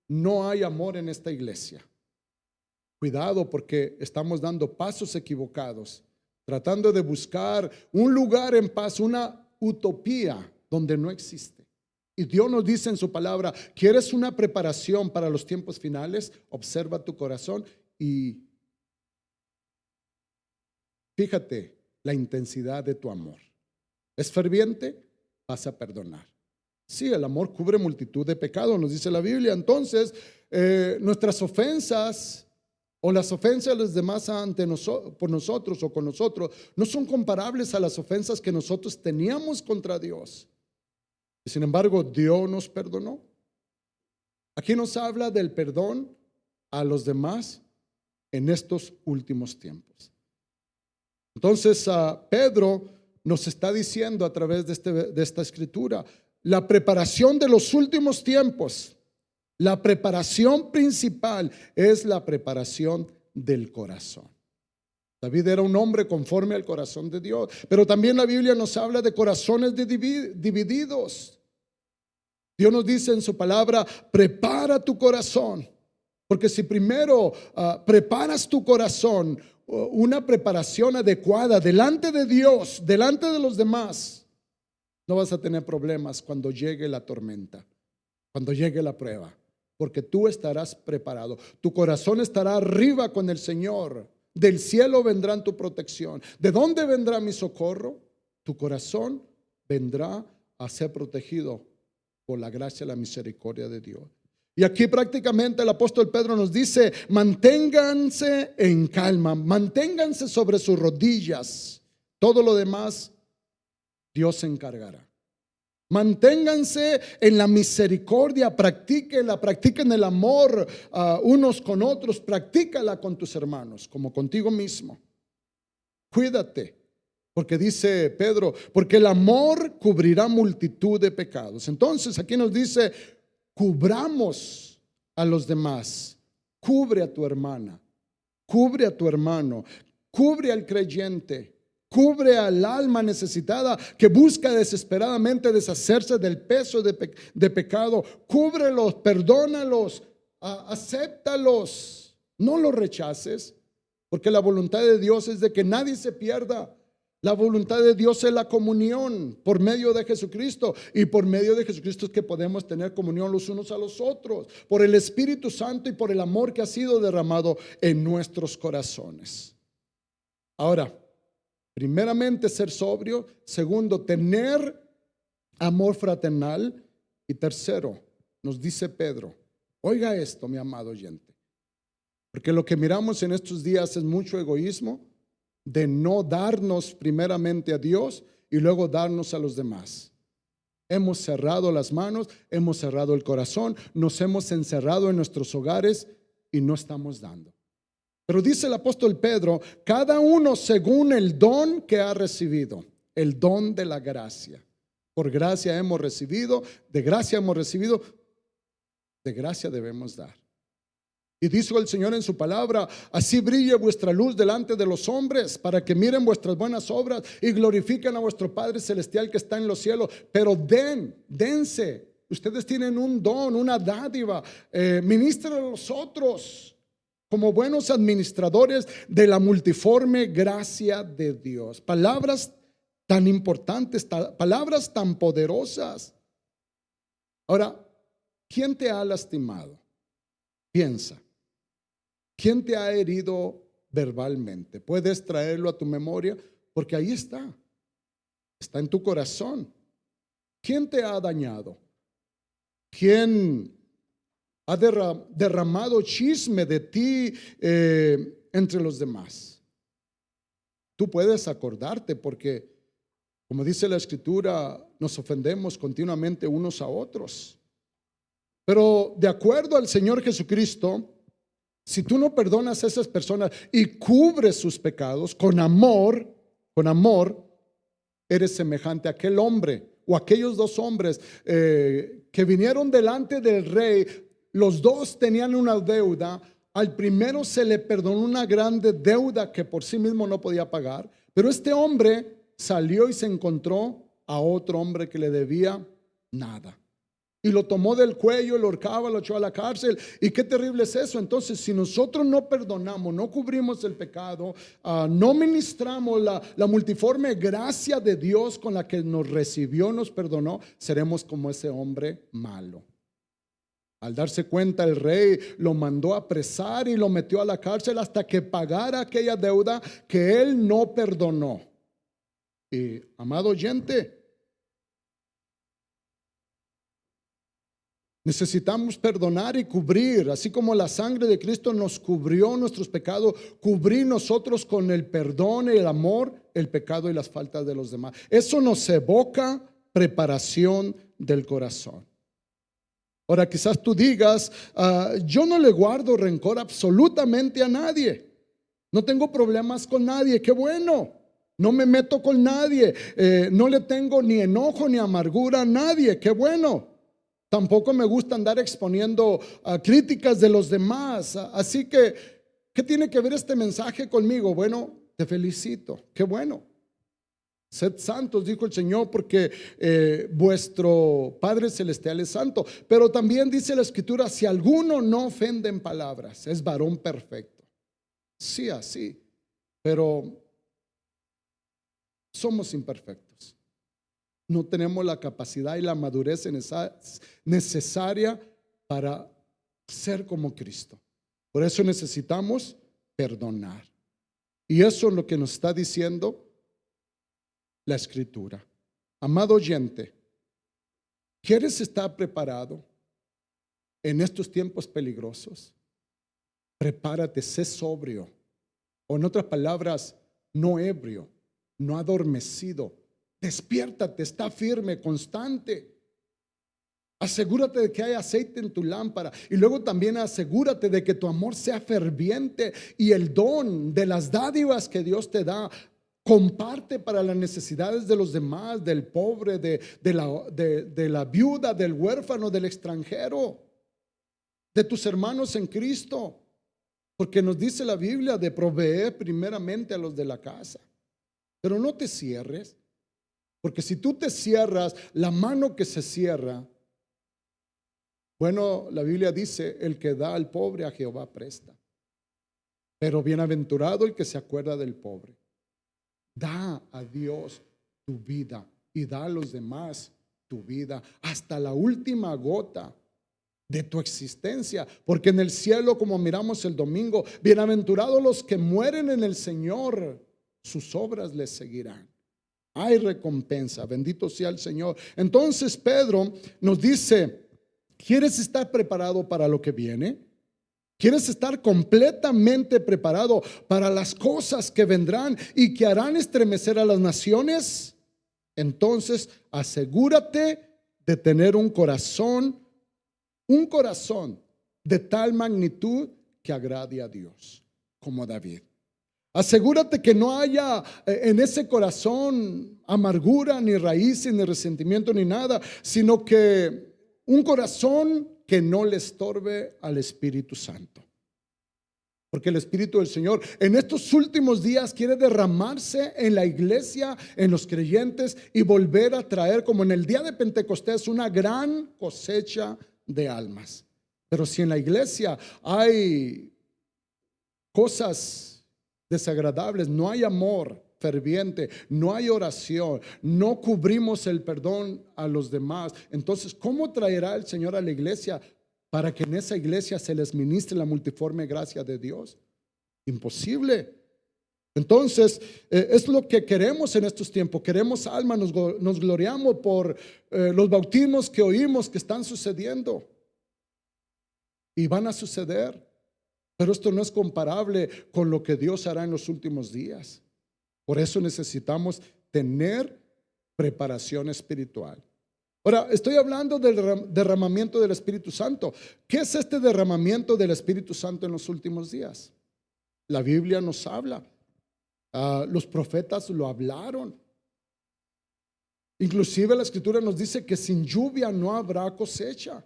no hay amor en esta iglesia. Cuidado, porque estamos dando pasos equivocados, tratando de buscar un lugar en paz, una utopía donde no existe. Y Dios nos dice en su palabra: ¿quieres una preparación para los tiempos finales? Observa tu corazón y fíjate la intensidad de tu amor. ¿Es ferviente? Vas a perdonar. Sí, el amor cubre multitud de pecados, nos dice la Biblia. Entonces, nuestras ofensas o las ofensas de los demás por nosotros o con nosotros no son comparables a las ofensas que nosotros teníamos contra Dios. Y sin embargo, Dios nos perdonó. Aquí nos habla del perdón a los demás en estos últimos tiempos. Entonces, Pedro nos está diciendo a través de esta escritura, la preparación de los últimos tiempos, la preparación principal es la preparación del corazón. David era un hombre conforme al corazón de Dios, pero también la Biblia nos habla de corazones divididos. Dios nos dice en su palabra: prepara tu corazón, porque si primero preparas tu corazón, una preparación adecuada delante de Dios, delante de los demás, no vas a tener problemas cuando llegue la tormenta, cuando llegue la prueba, porque tú estarás preparado. Tu corazón estará arriba con el Señor. Del cielo vendrá tu protección. ¿De dónde vendrá mi socorro? Tu corazón vendrá a ser protegido por la gracia y la misericordia de Dios. Y aquí prácticamente el apóstol Pedro nos dice: manténganse en calma, manténganse sobre sus rodillas. Todo lo demás Dios se encargará. Manténganse en la misericordia, practiquen el amor unos con otros, practícala con tus hermanos como contigo mismo. Cuídate, porque dice Pedro, porque el amor cubrirá multitud de pecados. Entonces aquí nos dice: cubramos a los demás, cubre a tu hermana, cubre a tu hermano, cubre al creyente. Cubre al alma necesitada que busca desesperadamente deshacerse del peso de pecado. Cúbrelos, perdónalos, acéptalos. No los rechaces, porque la voluntad de Dios es de que nadie se pierda. La voluntad de Dios es la comunión por medio de Jesucristo, y por medio de Jesucristo es que podemos tener comunión los unos a los otros, por el Espíritu Santo y por el amor que ha sido derramado en nuestros corazones. Ahora, primeramente, ser sobrio. Segundo, tener amor fraternal. Y tercero, nos dice Pedro, oiga esto, mi amado oyente, porque lo que miramos en estos días es mucho egoísmo, de no darnos primeramente a Dios y luego darnos a los demás. Hemos cerrado las manos, hemos cerrado el corazón, nos hemos encerrado en nuestros hogares y no estamos dando. Pero dice el apóstol Pedro: cada uno según el don que ha recibido, el don de la gracia. Por gracia hemos recibido, de gracia hemos recibido, de gracia debemos dar. Y dijo el Señor en su palabra: así brille vuestra luz delante de los hombres, para que miren vuestras buenas obras y glorifiquen a vuestro Padre Celestial que está en los cielos. Pero dense. Ustedes tienen un don, una dádiva. Ministren a los otros. como buenos administradores de la multiforme gracia de Dios. Palabras tan importantes, palabras tan poderosas. Ahora, ¿quién te ha lastimado? Piensa. ¿Quién te ha herido verbalmente? Puedes traerlo a tu memoria porque ahí está. Está en tu corazón. ¿Quién te ha dañado? ¿Quién ha derramado chisme de ti entre los demás? Tú puedes acordarte porque, como dice la Escritura, nos ofendemos continuamente unos a otros. Pero de acuerdo al Señor Jesucristo, si tú no perdonas a esas personas y cubres sus pecados con amor, eres semejante a aquel hombre o aquellos dos hombres que vinieron delante del rey. Los dos tenían una deuda. Al primero se le perdonó una grande deuda que por sí mismo no podía pagar, pero este hombre salió y se encontró a otro hombre que le debía nada. Y lo tomó del cuello, lo ahorcaba, lo echó a la cárcel. Y qué terrible es eso. Entonces, si nosotros no perdonamos, no cubrimos el pecado, no ministramos la multiforme gracia de Dios con la que nos recibió, nos perdonó, seremos como ese hombre malo. Al darse cuenta, el rey lo mandó a apresar y lo metió a la cárcel hasta que pagara aquella deuda que él no perdonó. Y, amado oyente, necesitamos perdonar y cubrir, así como la sangre de Cristo nos cubrió nuestros pecados, cubrir nosotros con el perdón y el amor, el pecado y las faltas de los demás. Eso nos evoca preparación del corazón. Ahora quizás tú digas, yo no le guardo rencor absolutamente a nadie. No tengo problemas con nadie, qué bueno. No me meto con nadie, no le tengo ni enojo ni amargura a nadie, qué bueno. Tampoco me gusta andar exponiendo críticas de los demás. Así que, ¿qué tiene que ver este mensaje conmigo? Bueno, te felicito, qué bueno. Sed santos, dijo el Señor, porque vuestro Padre Celestial es santo. Pero también dice la Escritura, si alguno no ofende en palabras, es varón perfecto. Sí, así, pero somos imperfectos. No tenemos la capacidad y la madurez necesaria para ser como Cristo. Por eso necesitamos perdonar. Y eso es lo que nos está diciendo la Escritura. Amado oyente, ¿quieres estar preparado en estos tiempos peligrosos? Prepárate, sé sobrio. O en otras palabras, no ebrio, no adormecido. Despiértate, está firme, constante. Asegúrate de que hay aceite en tu lámpara. Y luego también asegúrate de que tu amor sea ferviente y el don de las dádivas que Dios te da, comparte para las necesidades de los demás, del pobre, de la viuda, del huérfano, del extranjero, de tus hermanos en Cristo. Porque nos dice la Biblia de proveer primeramente a los de la casa. Pero no te cierres. Porque si tú te cierras, la mano que se cierra, bueno, la Biblia dice, el que da al pobre a Jehová presta. Pero bienaventurado el que se acuerda del pobre. Da a Dios tu vida y da a los demás tu vida hasta la última gota de tu existencia. Porque en el cielo, como miramos el domingo, bienaventurados los que mueren en el Señor, sus obras les seguirán. Hay recompensa, bendito sea el Señor. Entonces Pedro nos dice, ¿quieres estar preparado para lo que viene? ¿Quieres estar completamente preparado para las cosas que vendrán y que harán estremecer a las naciones? Entonces asegúrate de tener un corazón de tal magnitud que agrade a Dios, como David. Asegúrate que no haya en ese corazón amargura, ni raíces, ni resentimiento, ni nada, sino que un corazón que no le estorbe al Espíritu Santo. Porque el Espíritu del Señor en estos últimos días quiere derramarse en la iglesia, en los creyentes, y volver a traer, como en el día de Pentecostés, una gran cosecha de almas. Pero si en la iglesia hay cosas desagradables, no hay amor ferviente, no hay oración, no cubrimos el perdón a los demás. Entonces, ¿cómo traerá el Señor a la iglesia para que en esa iglesia se les ministre la multiforme gracia de Dios? Imposible. Entonces, es lo que queremos en estos tiempos. Queremos almas, nos gloriamos por los bautismos que oímos que están sucediendo y van a suceder. Pero esto no es comparable con lo que Dios hará en los últimos días. Por eso necesitamos tener preparación espiritual. Ahora, estoy hablando del derramamiento del Espíritu Santo. ¿Qué es este derramamiento del Espíritu Santo en los últimos días? La Biblia nos habla. Los profetas lo hablaron. Inclusive la Escritura nos dice que sin lluvia no habrá cosecha.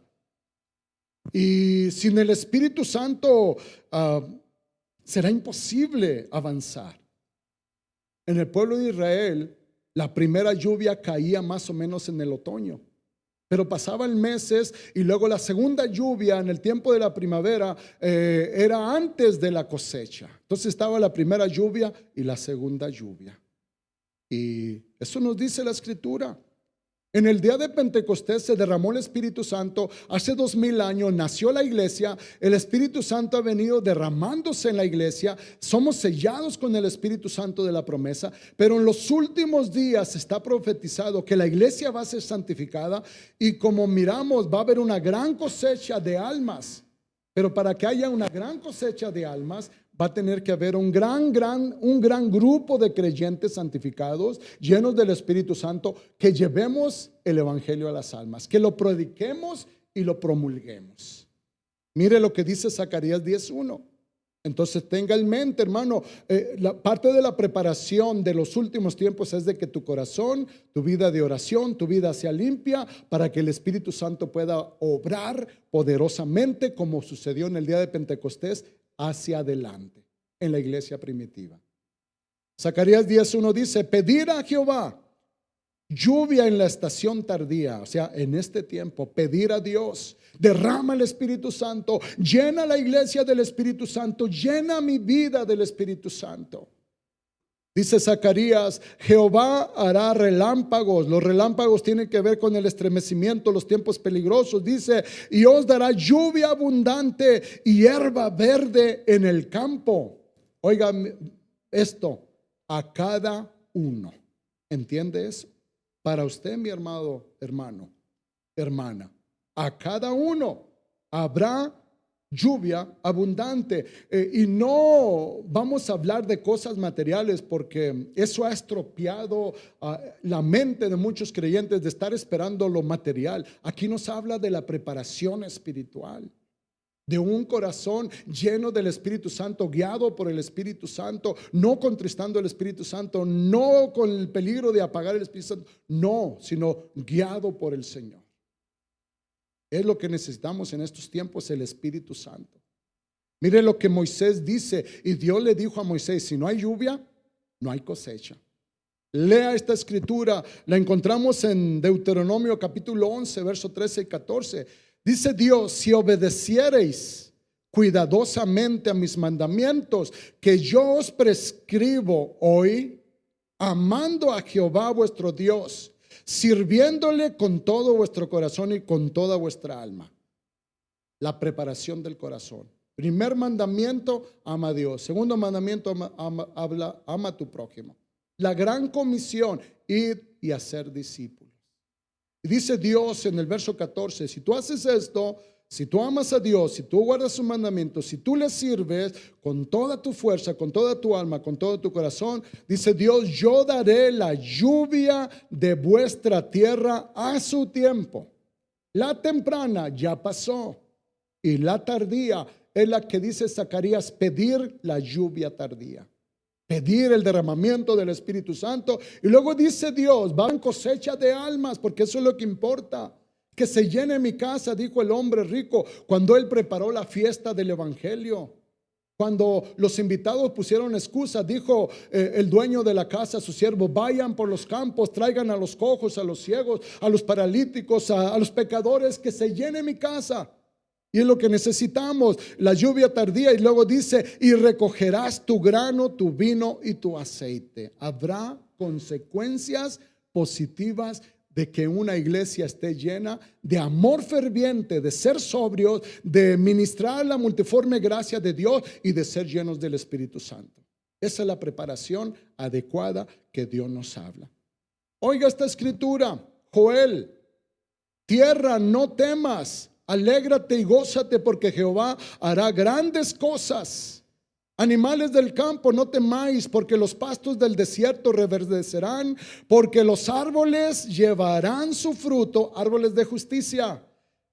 Y sin el Espíritu Santo será imposible avanzar. En el pueblo de Israel, la primera lluvia caía más o menos en el otoño, pero pasaban meses y luego la segunda lluvia en el tiempo de la primavera era antes de la cosecha. Entonces estaba la primera lluvia y la segunda lluvia. Y eso nos dice la Escritura. En el día de Pentecostés se derramó el Espíritu Santo. Hace 2000 años nació la iglesia. El Espíritu Santo ha venido derramándose en la iglesia. Somos sellados con el Espíritu Santo de la promesa. Pero en los últimos días está profetizado que la iglesia va a ser santificada. Y como miramos, va a haber una gran cosecha de almas. Pero para que haya una gran cosecha de almas, va a tener que haber un gran grupo de creyentes santificados, llenos del Espíritu Santo, que llevemos el Evangelio a las almas, que lo prediquemos y lo promulguemos. Mire lo que dice Zacarías 10:1. Entonces tenga en mente, hermano, la parte de la preparación de los últimos tiempos es de que tu corazón, tu vida de oración, tu vida sea limpia para que el Espíritu Santo pueda obrar poderosamente como sucedió en el día de Pentecostés hacia adelante en la iglesia primitiva. Zacarías 10:1 dice: pedir a Jehová lluvia en la estación tardía, o sea, en este tiempo, pedir a Dios, derrama el Espíritu Santo, llena la iglesia del Espíritu Santo, llena mi vida del Espíritu Santo. Dice Zacarías: Jehová hará relámpagos. Los relámpagos tienen que ver con el estremecimiento, los tiempos peligrosos. Dice: y os dará lluvia abundante y hierba verde en el campo. Oiga esto, a cada uno. ¿Entiende eso? Para usted, mi hermano, hermana, a cada uno habrá lluvia abundante. Y no vamos a hablar de cosas materiales, porque eso ha estropeado la mente de muchos creyentes de estar esperando lo material. Aquí nos habla de la preparación espiritual, de un corazón lleno del Espíritu Santo, guiado por el Espíritu Santo, no contristando el Espíritu Santo, no con el peligro de apagar el Espíritu Santo, no, sino guiado por el Señor. Es lo que necesitamos en estos tiempos, el Espíritu Santo. Mire lo que Moisés dice, y Dios le dijo a Moisés: si no hay lluvia, no hay cosecha. Lea esta escritura, la encontramos en Deuteronomio capítulo 11, verso 13 y 14. Dice Dios: si obedeciereis cuidadosamente a mis mandamientos que yo os prescribo hoy, amando a Jehová vuestro Dios, sirviéndole con todo vuestro corazón y con toda vuestra alma. La preparación del corazón. Primer mandamiento: ama a Dios. Segundo mandamiento: ama a tu prójimo. La gran comisión: ir y hacer discípulos. Y dice Dios en el verso 14: si tú haces esto, si tú amas a Dios, si tú guardas sus mandamientos, si tú le sirves con toda tu fuerza, con toda tu alma, con todo tu corazón, dice Dios: yo daré la lluvia de vuestra tierra a su tiempo. La temprana ya pasó y la tardía es la que dice Zacarías: pedir la lluvia tardía, pedir el derramamiento del Espíritu Santo. Y luego dice Dios: va en cosecha de almas, porque eso es lo que importa. Que se llene mi casa, dijo el hombre rico cuando él preparó la fiesta del evangelio. Cuando los invitados pusieron excusas, dijo el dueño de la casa a sus siervos: vayan por los campos, traigan a los cojos, a los ciegos, a los paralíticos, a los pecadores, que se llene mi casa. Y es lo que necesitamos, la lluvia tardía. Y luego dice, y recogerás tu grano, tu vino y tu aceite. Habrá consecuencias positivas de que una iglesia esté llena de amor ferviente, de ser sobrios, de ministrar la multiforme gracia de Dios y de ser llenos del Espíritu Santo. Esa es la preparación adecuada que Dios nos habla. Oiga esta escritura, Joel: tierra, no temas, alégrate y gózate, porque Jehová hará grandes cosas. Animales del campo, no temáis, porque los pastos del desierto reverdecerán, porque los árboles llevarán su fruto, árboles de justicia.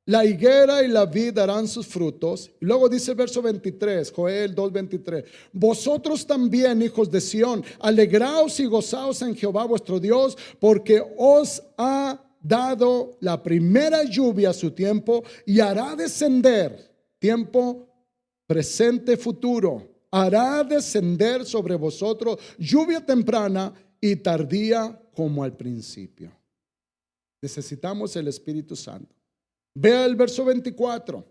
La higuera y la vid darán sus frutos. Y luego dice verso 23, Joel 2:23: vosotros también, hijos de Sión, alegraos y gozaos en Jehová vuestro Dios, porque os ha dado la primera lluvia a su tiempo y hará descender, tiempo presente, futuro, hará descender sobre vosotros lluvia temprana y tardía como al principio. Necesitamos el Espíritu Santo. Vea el verso 24,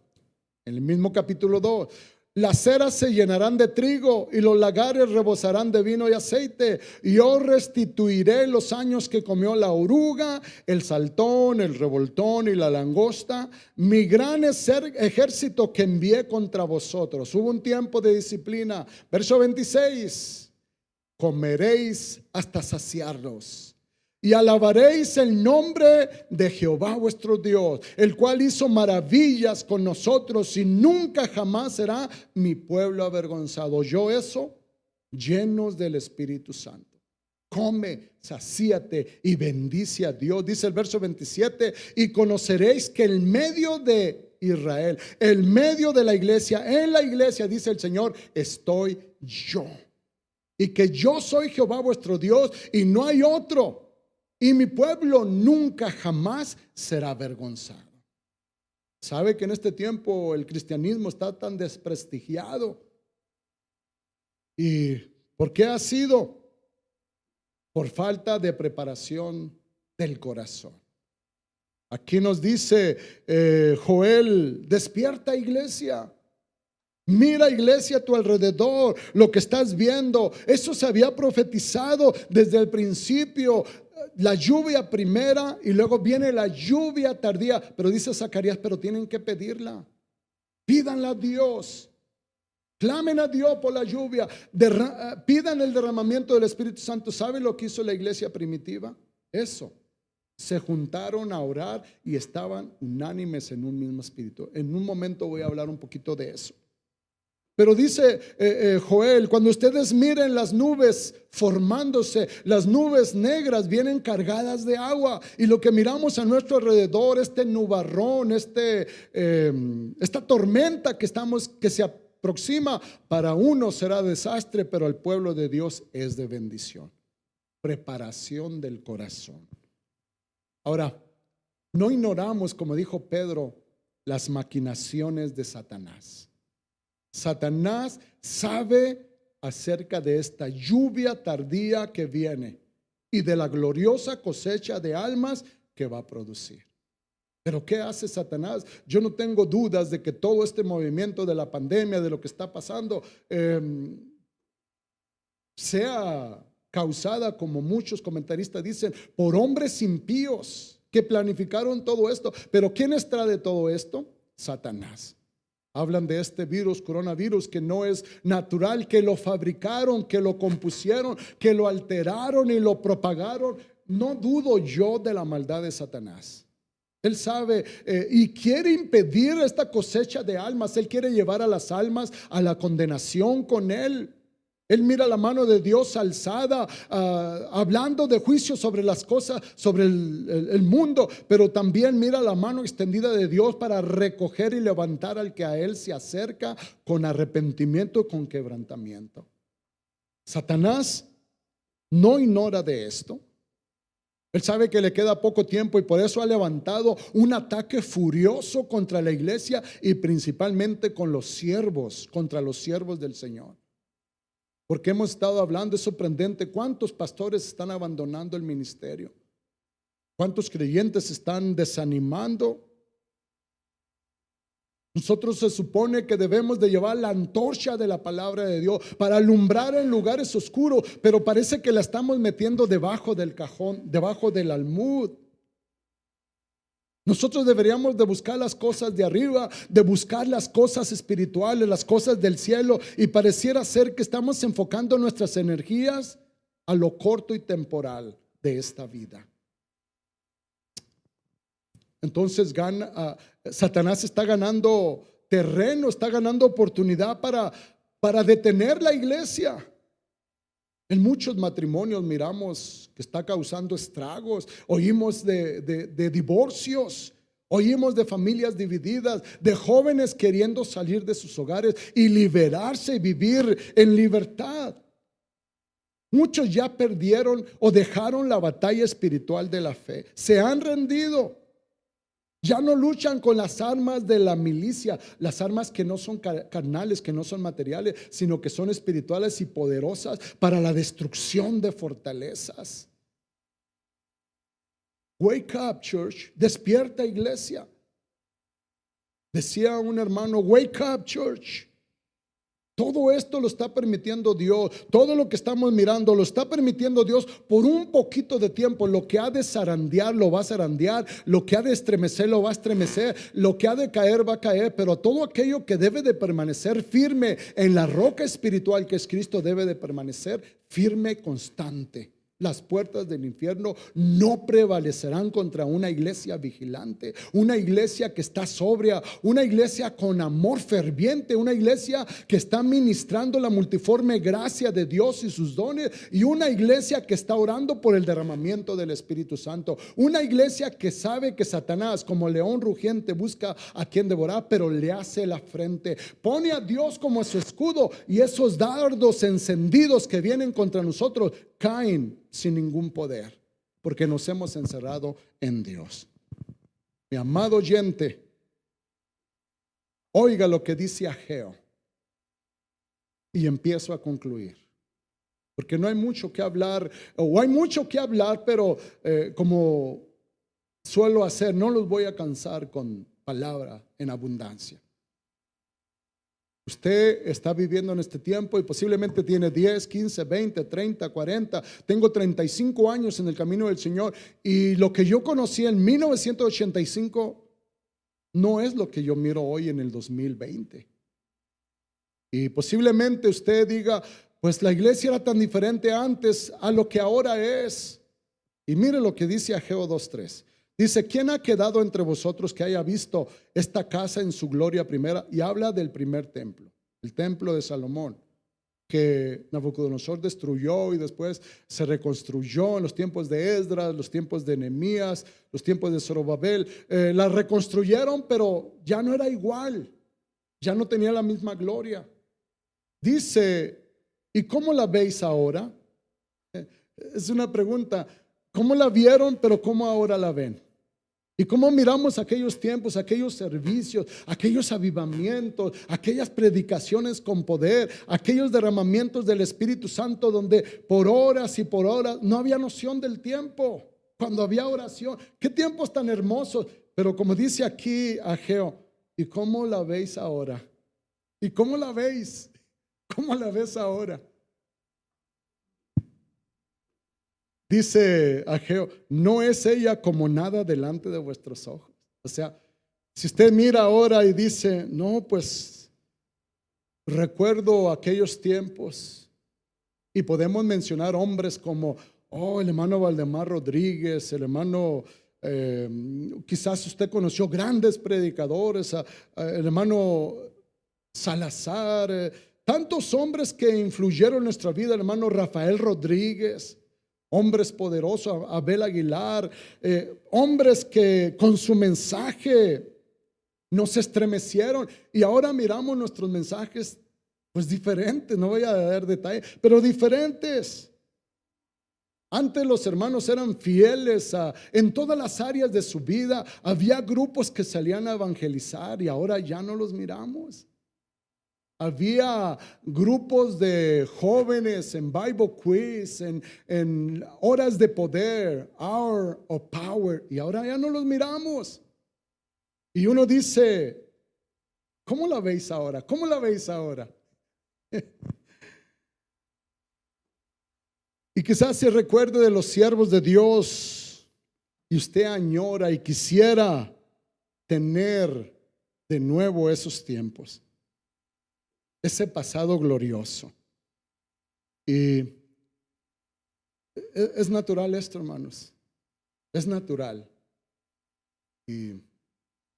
en el mismo capítulo 2. Las ceras se llenarán de trigo y los lagares rebosarán de vino y aceite. Y yo restituiré los años que comió la oruga, el saltón, el revoltón y la langosta, mi gran ejército que envié contra vosotros. Hubo un tiempo de disciplina. Verso 26: comeréis hasta saciarlos y alabaréis el nombre de Jehová vuestro Dios, el cual hizo maravillas con nosotros, y nunca jamás será mi pueblo avergonzado. Yo eso, llenos del Espíritu Santo. Come, sacíate y bendice a Dios. Dice el verso 27: y conoceréis que el medio de Israel, el medio de la iglesia, en la iglesia, dice el Señor, estoy yo, y que yo soy Jehová vuestro Dios y no hay otro. Y mi pueblo nunca jamás será avergonzado. ¿Sabe que en este tiempo el cristianismo está tan desprestigiado? ¿Y por qué ha sido? Por falta de preparación del corazón. Aquí nos dice Joel: despierta, iglesia. Mira, iglesia, a tu alrededor, lo que estás viendo. Eso se había profetizado desde el principio. La lluvia primera y luego viene la lluvia tardía. Pero dice Zacarías, pero tienen que pedirla. Pídanla a Dios. Clamen a Dios por la lluvia. Pidan el derramamiento del Espíritu Santo. ¿Sabe lo que hizo la iglesia primitiva? Eso. Se juntaron a orar y estaban unánimes en un mismo espíritu. En un momento voy a hablar un poquito de eso. Pero dice Joel: cuando ustedes miren las nubes formándose, las nubes negras vienen cargadas de agua, y lo que miramos a nuestro alrededor, este nubarrón, esta tormenta que se aproxima, para uno será desastre, pero al pueblo de Dios es de bendición. Preparación del corazón. Ahora, no ignoramos, como dijo Pedro, las maquinaciones de Satanás. Satanás sabe acerca de esta lluvia tardía que viene y de la gloriosa cosecha de almas que va a producir. Pero ¿qué hace Satanás? Yo no tengo dudas de que todo este movimiento de la pandemia, de lo que está pasando, sea causada, como muchos comentaristas dicen, por hombres impíos que planificaron todo esto. Pero ¿quién está de todo esto? Satanás. Hablan de este virus, coronavirus, que no es natural, que lo fabricaron, que lo compusieron, que lo alteraron y lo propagaron. No dudo yo de la maldad de Satanás. Él sabe y quiere impedir esta cosecha de almas. Él quiere llevar a las almas a la condenación con él. Él mira la mano de Dios alzada, hablando de juicio sobre las cosas, sobre el mundo, pero también mira la mano extendida de Dios para recoger y levantar al que a él se acerca con arrepentimiento y con quebrantamiento. Satanás no ignora de esto. Él sabe que le queda poco tiempo y por eso ha levantado un ataque furioso contra la iglesia y principalmente con los siervos, contra los siervos del Señor. Porque hemos estado hablando, es sorprendente cuántos pastores están abandonando el ministerio, cuántos creyentes están desanimando. Nosotros se supone que debemos de llevar la antorcha de la palabra de Dios para alumbrar en lugares oscuros, pero parece que la estamos metiendo debajo del cajón, debajo del almud. Nosotros deberíamos de buscar las cosas de arriba, de buscar las cosas espirituales, las cosas del cielo, y pareciera ser que estamos enfocando nuestras energías a lo corto y temporal de esta vida. Entonces Satanás está ganando terreno, está ganando oportunidad para detener la iglesia. En muchos matrimonios miramos que está causando estragos. Oímos de divorcios, oímos de familias divididas, de jóvenes queriendo salir de sus hogares y liberarse y vivir en libertad. Muchos ya perdieron o dejaron la batalla espiritual de la fe. Se han rendido. Ya no luchan con las armas de la milicia, las armas que no son carnales, que no son materiales, sino que son espirituales y poderosas para la destrucción de fortalezas. Wake up, church. Despierta, iglesia. Decía un hermano, wake up, church. Todo esto lo está permitiendo Dios. Todo lo que estamos mirando lo está permitiendo Dios por un poquito de tiempo. Lo que ha de zarandear lo va a zarandear. Lo que ha de estremecer lo va a estremecer. Lo que ha de caer va a caer. Pero todo aquello que debe de permanecer firme en la roca espiritual que es Cristo debe de permanecer firme, constante. Las puertas del infierno no prevalecerán contra una iglesia vigilante, una iglesia que está sobria, una iglesia con amor ferviente, una iglesia que está ministrando la multiforme gracia de Dios y sus dones, y una iglesia que está orando por el derramamiento del Espíritu Santo, una iglesia que sabe que Satanás, como león rugiente, busca a quien devorar, pero le hace la frente, pone a Dios como su escudo, y esos dardos encendidos que vienen contra nosotros caen sin ningún poder, porque nos hemos encerrado en Dios. Mi amado oyente, oiga lo que dice Ageo, y empiezo a concluir, porque no hay mucho que hablar, o hay mucho que hablar, pero como suelo hacer, no los voy a cansar con palabra en abundancia. Usted está viviendo en este tiempo y posiblemente tiene 10, 15, 20, 30, 40. Tengo 35 años en el camino del Señor, y lo que yo conocí en 1985 no es lo que yo miro hoy en el 2020. Y posiblemente usted diga, pues la iglesia era tan diferente antes a lo que ahora es. Y mire lo que dice Ageo 2:3. Dice, ¿quién ha quedado entre vosotros que haya visto esta casa en su gloria primera? Y habla del primer templo, el templo de Salomón, que Nabucodonosor destruyó y después se reconstruyó en los tiempos de Esdras, los tiempos de Nehemías, los tiempos de Zorobabel. La reconstruyeron, pero ya no era igual, ya no tenía la misma gloria. Dice, ¿y cómo la veis ahora? Es una pregunta. ¿Cómo la vieron, pero cómo ahora la ven? ¿Y cómo miramos aquellos tiempos, aquellos servicios, aquellos avivamientos, aquellas predicaciones con poder, aquellos derramamientos del Espíritu Santo donde por horas y por horas no había noción del tiempo, cuando había oración? ¿Qué tiempos tan hermosos? Pero como dice aquí Ageo, ¿y cómo la veis ahora? ¿Y cómo la veis? ¿Cómo la ves ahora? Dice Ageo, no es ella como nada delante de vuestros ojos. O sea, si usted mira ahora y dice, no, pues recuerdo aquellos tiempos, y podemos mencionar hombres como, el hermano Valdemar Rodríguez, el hermano, quizás usted conoció grandes predicadores, el hermano Salazar, tantos hombres que influyeron en nuestra vida, el hermano Rafael Rodríguez. Hombres poderosos, Abel Aguilar, hombres que con su mensaje nos estremecieron, y ahora miramos nuestros mensajes pues diferentes, no voy a dar detalle, pero diferentes. Antes los hermanos eran fieles en todas las áreas de su vida, había grupos que salían a evangelizar, y ahora ya no los miramos. Había grupos de jóvenes en Bible Quiz, en horas de poder, Hour of Power, y ahora ya no los miramos. Y uno dice, ¿Cómo la veis ahora? ¿Cómo la veis ahora? Y quizás se recuerde de los siervos de Dios y usted añora y quisiera tener de nuevo esos tiempos, ese pasado glorioso. Y es natural esto, hermanos. Es natural. Y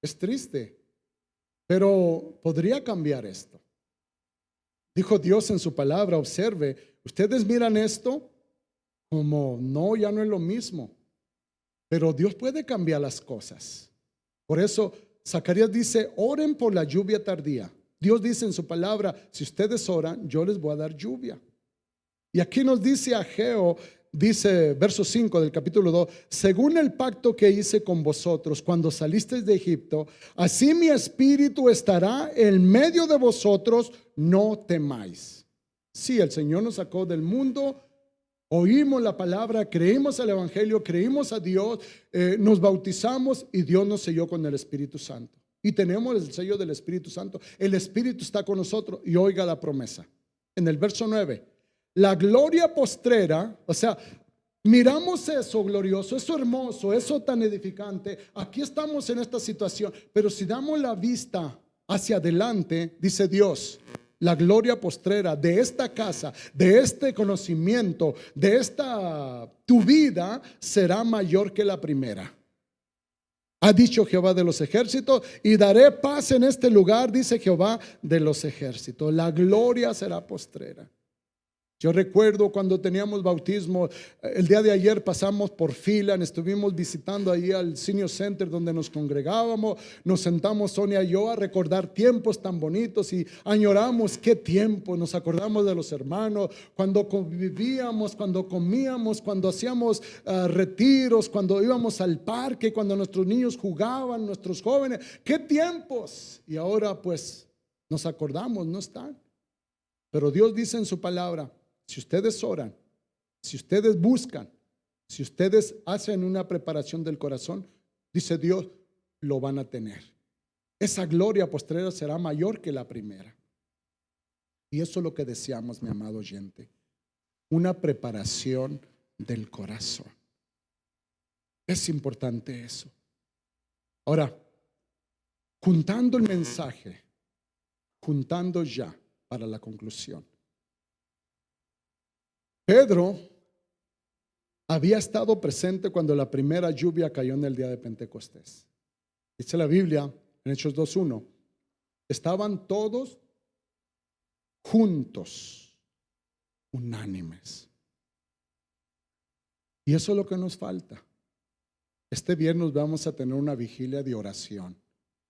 es triste, pero podría cambiar esto. Dijo Dios en su palabra, observe, ustedes miran esto como no, ya no es lo mismo, pero Dios puede cambiar las cosas. Por eso Zacarías dice, oren por la lluvia tardía. Dios dice en su palabra, si ustedes oran, yo les voy a dar lluvia. Y aquí nos dice Ageo, dice verso 5 del capítulo 2, según el pacto que hice con vosotros cuando salisteis de Egipto, así mi espíritu estará en medio de vosotros, no temáis. Sí, el Señor nos sacó del mundo, oímos la palabra, creímos al evangelio, creímos a Dios, nos bautizamos y Dios nos selló con el Espíritu Santo. Y tenemos el sello del Espíritu Santo. El Espíritu está con nosotros y oiga la promesa. En el verso 9, la gloria postrera, o sea, miramos eso glorioso, eso hermoso, eso tan edificante. Aquí estamos en esta situación, pero si damos la vista hacia adelante, dice Dios, la gloria postrera de esta casa, de este conocimiento, de esta tu vida será mayor que la primera. Ha dicho Jehová de los ejércitos, y daré paz en este lugar, dice Jehová de los ejércitos. La gloria será postrera. Yo recuerdo cuando teníamos bautismo, el día de ayer pasamos por fila, estuvimos visitando ahí al Senior Center donde nos congregábamos, nos sentamos Sonia y yo a recordar tiempos tan bonitos y añoramos qué tiempo, nos acordamos de los hermanos, cuando convivíamos, cuando comíamos, cuando hacíamos retiros, cuando íbamos al parque, cuando nuestros niños jugaban, nuestros jóvenes, qué tiempos. Y ahora pues nos acordamos, no están. Pero Dios dice en su palabra, si ustedes oran, si ustedes buscan, si ustedes hacen una preparación del corazón, dice Dios, lo van a tener. Esa gloria postrera será mayor que la primera. Y eso es lo que deseamos, mi amado oyente. Una preparación del corazón. Es importante eso. Ahora, juntando el mensaje, juntando ya para la conclusión. Pedro había estado presente cuando la primera lluvia cayó en el día de Pentecostés. Dice la Biblia en Hechos 2:1, estaban todos juntos, unánimes. Y eso es lo que nos falta. Este viernes vamos a tener una vigilia de oración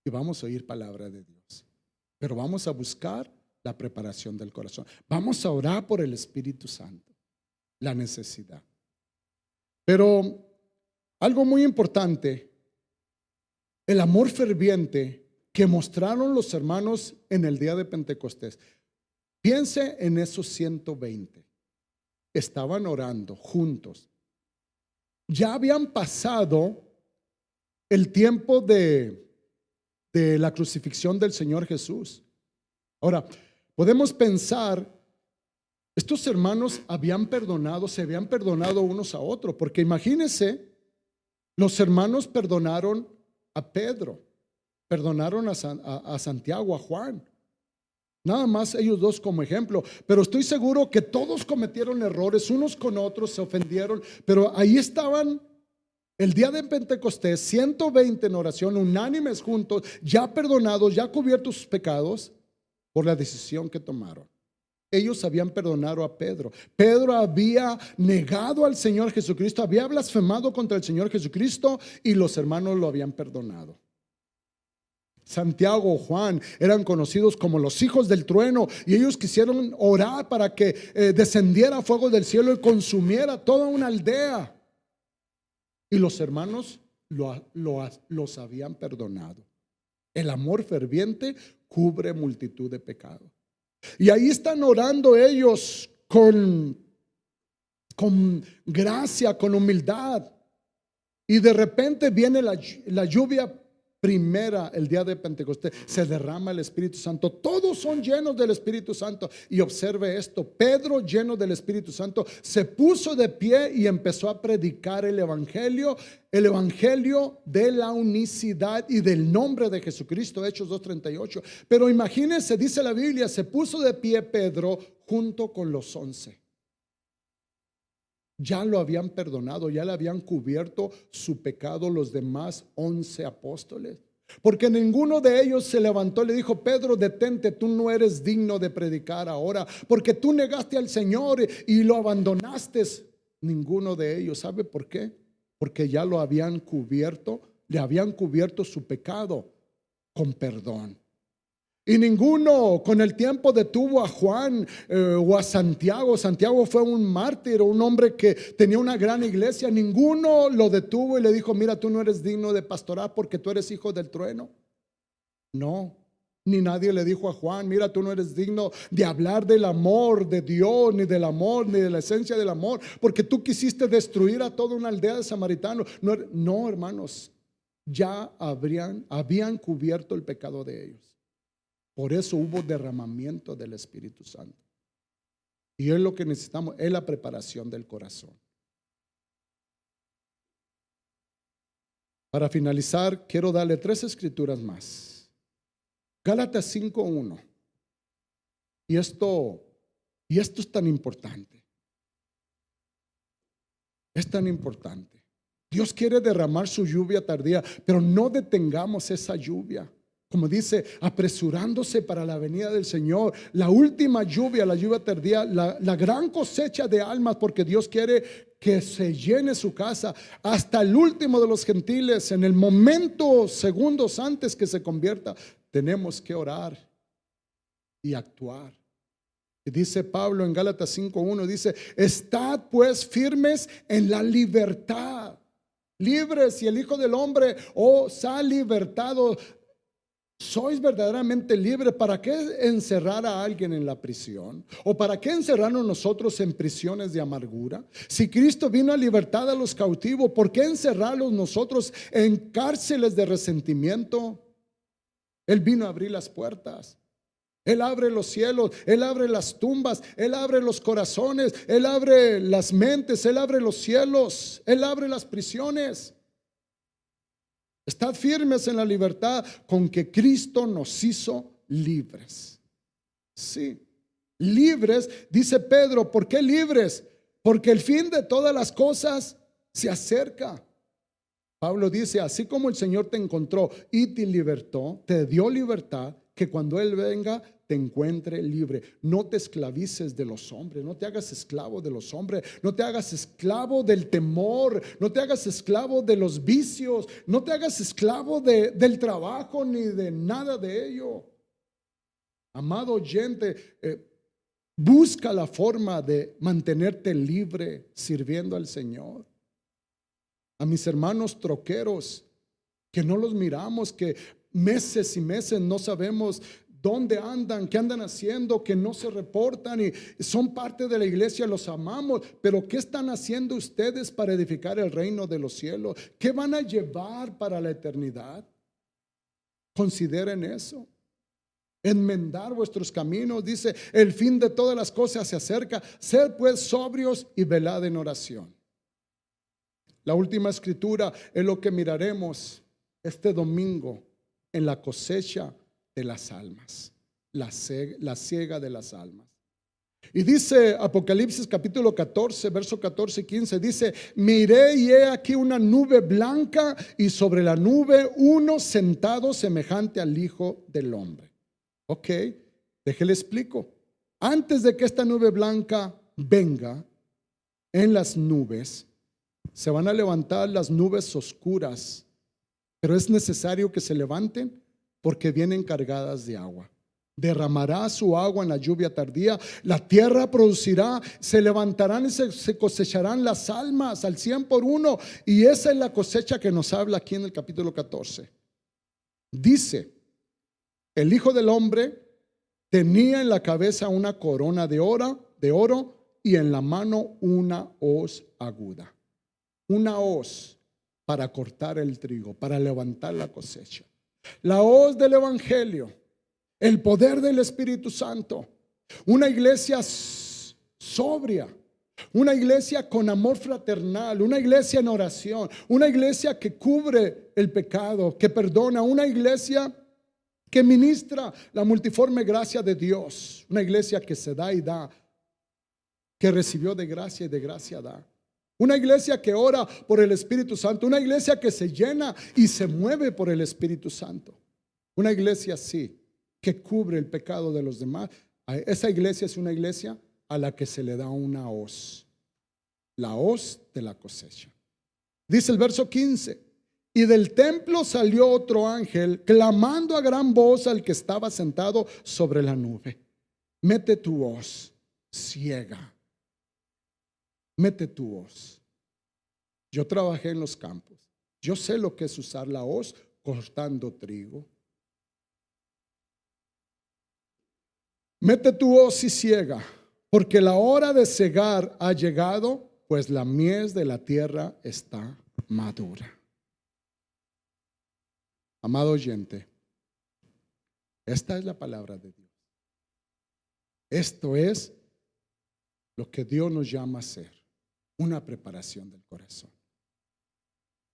y vamos a oír palabra de Dios. Pero vamos a buscar la preparación del corazón. Vamos a orar por el Espíritu Santo. La necesidad. Pero algo muy importante, el amor ferviente que mostraron los hermanos en el día de Pentecostés. Piense en esos 120. Estaban orando juntos. Ya habían pasado el tiempo de la crucifixión del Señor Jesús. Ahora, podemos pensar, estos hermanos habían perdonado, se habían perdonado unos a otros, porque imagínense, los hermanos perdonaron a Pedro, perdonaron a Santiago, a Juan, nada más ellos dos como ejemplo, pero estoy seguro que todos cometieron errores, unos con otros se ofendieron, pero ahí estaban el día de Pentecostés, 120 en oración, unánimes juntos, ya perdonados, ya cubiertos sus pecados por la decisión que tomaron. Ellos habían perdonado a Pedro. Pedro había negado al Señor Jesucristo, había blasfemado contra el Señor Jesucristo y los hermanos lo habían perdonado. Santiago, Juan eran conocidos como los hijos del trueno y ellos quisieron orar para que descendiera fuego del cielo y consumiera toda una aldea. Y los hermanos los habían perdonado. El amor ferviente cubre multitud de pecados. Y ahí están orando ellos con gracia, con humildad. Y de repente viene la lluvia primera, el día de Pentecostés, se derrama el Espíritu Santo. Todos son llenos del Espíritu Santo. Y observe esto: Pedro, lleno del Espíritu Santo, se puso de pie y empezó a predicar el evangelio de la unicidad y del nombre de Jesucristo. Hechos 2:38. Pero imagínense, dice la Biblia, se puso de pie Pedro junto con los 11. Ya lo habían perdonado, ya le habían cubierto su pecado los demás 11 apóstoles. Porque ninguno de ellos se levantó y le dijo: Pedro, detente, tú no eres digno de predicar ahora, porque tú negaste al Señor y lo abandonaste. Ninguno de ellos. ¿Sabe por qué? Porque ya lo habían cubierto, le habían cubierto su pecado con perdón. Y ninguno con el tiempo detuvo a Juan o a Santiago. Santiago fue un mártir, un hombre que tenía una gran iglesia. Ninguno lo detuvo y le dijo: mira, tú no eres digno de pastorar porque tú eres hijo del trueno. No, ni nadie le dijo a Juan: mira, tú no eres digno de hablar del amor de Dios, ni del amor, ni de la esencia del amor, porque tú quisiste destruir a toda una aldea de samaritanos. No, hermanos, ya habían cubierto el pecado de ellos. Por eso hubo derramamiento del Espíritu Santo. Y es lo que necesitamos, es la preparación del corazón. Para finalizar, quiero darle 3 escrituras más. Gálatas 5:1. Y esto es tan importante. Es tan importante. Dios quiere derramar su lluvia tardía, pero no detengamos esa lluvia. Como dice, apresurándose para la venida del Señor, la última lluvia, la lluvia tardía, la gran cosecha de almas, porque Dios quiere que se llene su casa hasta el último de los gentiles. En el momento, segundos antes que se convierta, tenemos que orar y actuar. Y dice Pablo en Gálatas 5:1, dice: estad pues firmes en la libertad, libres, y el Hijo del Hombre os ha libertado. ¿Sois verdaderamente libres? ¿Para qué encerrar a alguien en la prisión? ¿O para qué encerrarnos nosotros en prisiones de amargura? Si Cristo vino a libertar a los cautivos, ¿por qué encerrarlos nosotros en cárceles de resentimiento? Él vino a abrir las puertas. Él abre los cielos, Él abre las tumbas, Él abre los corazones, Él abre las mentes, Él abre los cielos, Él abre las prisiones. Estad firmes en la libertad con que Cristo nos hizo libres. Sí, libres, dice Pedro. ¿Por qué libres? Porque el fin de todas las cosas se acerca. Pablo dice: así como el Señor te encontró y te libertó, te dio libertad, que cuando Él venga te encuentre libre. No te esclavices de los hombres, no te hagas esclavo de los hombres, no te hagas esclavo del temor, no te hagas esclavo de los vicios, no te hagas esclavo del trabajo ni de nada de ello. Amado oyente, busca la forma de mantenerte libre sirviendo al Señor. A mis hermanos troqueros, que no los miramos, que meses y meses no sabemos dónde andan, qué andan haciendo, que no se reportan y son parte de la iglesia, los amamos, pero ¿qué están haciendo ustedes para edificar el reino de los cielos? ¿Qué van a llevar para la eternidad? Consideren eso. Enmendar vuestros caminos, dice: el fin de todas las cosas se acerca. Sed pues sobrios y velad en oración. La última escritura es lo que miraremos este domingo en la cosecha de las almas, la siega de las almas. Y dice Apocalipsis capítulo 14, verso 14 y 15, dice: miré y he aquí una nube blanca, y sobre la nube uno sentado semejante al Hijo del Hombre. Ok, déjele explico. Antes de que esta nube blanca venga, en las nubes se van a levantar las nubes oscuras, pero es necesario que se levanten porque vienen cargadas de agua. Derramará su agua en la lluvia tardía, la tierra producirá, se levantarán y se cosecharán las almas al 100 por 1. Y esa es la cosecha que nos habla aquí en el capítulo 14. Dice: el Hijo del Hombre tenía en la cabeza una corona de oro y en la mano una hoz aguda. Una hoz. para cortar el trigo, para levantar la cosecha. La hoz del evangelio, el poder del Espíritu Santo, una iglesia sobria, una iglesia con amor fraternal, una iglesia en oración, una iglesia que cubre el pecado, que perdona, una iglesia que ministra la multiforme gracia de Dios, una iglesia que se da y da, que recibió de gracia y de gracia da. Una iglesia que ora por el Espíritu Santo, una iglesia que se llena y se mueve por el Espíritu Santo. Una iglesia así, que cubre el pecado de los demás. Esa iglesia es una iglesia a la que se le da una hoz, la hoz de la cosecha. Dice el verso 15: y del templo salió otro ángel, clamando a gran voz al que estaba sentado sobre la nube: mete tu hoz, ciega. Mete tu hoz. Yo trabajé en los campos. Yo sé lo que es usar la hoz cortando trigo. Mete tu hoz y ciega, porque la hora de cegar ha llegado, pues la mies de la tierra está madura. Amado oyente, esta es la palabra de Dios. Esto es lo que Dios nos llama a hacer. Una preparación del corazón.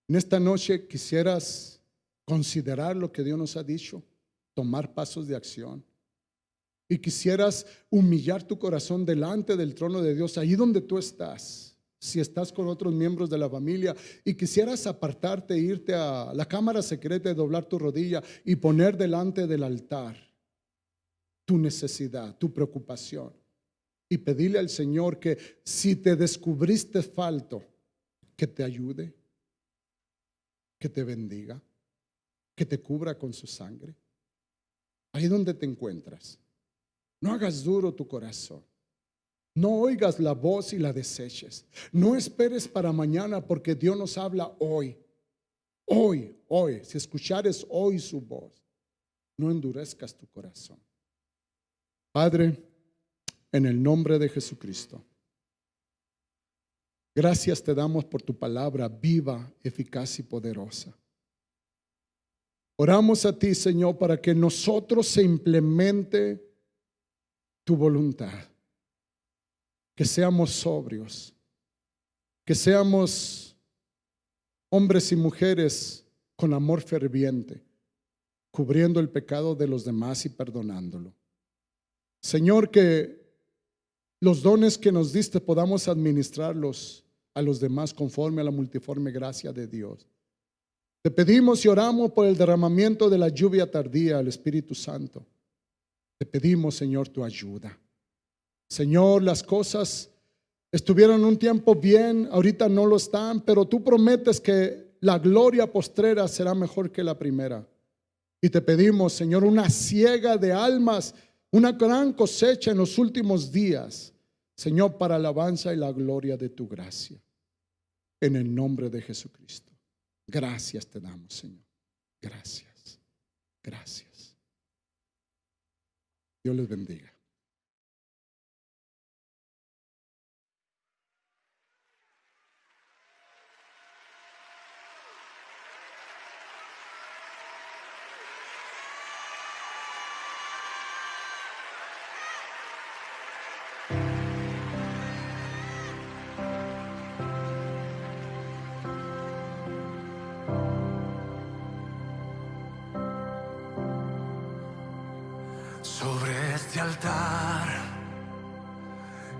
En esta noche quisieras considerar lo que Dios nos ha dicho, tomar pasos de acción, y quisieras humillar tu corazón delante del trono de Dios, ahí donde tú estás. Si estás con otros miembros de la familia y quisieras apartarte, irte a la cámara secreta y doblar tu rodilla y poner delante del altar tu necesidad, tu preocupación, y pedirle al Señor que si te descubriste falto, que te ayude, que te bendiga, que te cubra con su sangre. Ahí donde te encuentras, no hagas duro tu corazón. No oigas la voz y la deseches. No esperes para mañana, porque Dios nos habla hoy. Hoy, hoy. Si escuchares hoy su voz, no endurezcas tu corazón. Padre, en el nombre de Jesucristo, gracias te damos por tu palabra viva, eficaz y poderosa. Oramos a ti, Señor, para que en nosotros se implemente tu voluntad. Que seamos sobrios, que seamos hombres y mujeres con amor ferviente, cubriendo el pecado de los demás y perdonándolo. Señor, que los dones que nos diste podamos administrarlos a los demás conforme a la multiforme gracia de Dios. Te pedimos y oramos por el derramamiento de la lluvia tardía al Espíritu Santo. Te pedimos, Señor, tu ayuda. Señor, las cosas estuvieron un tiempo bien, ahorita no lo están, pero tú prometes que la gloria postrera será mejor que la primera. Y te pedimos, Señor, una siega de almas, una gran cosecha en los últimos días, Señor, para alabanza y la gloria de tu gracia. En el nombre de Jesucristo. Gracias te damos, Señor. Gracias. Gracias. Dios les bendiga. Sobre este altar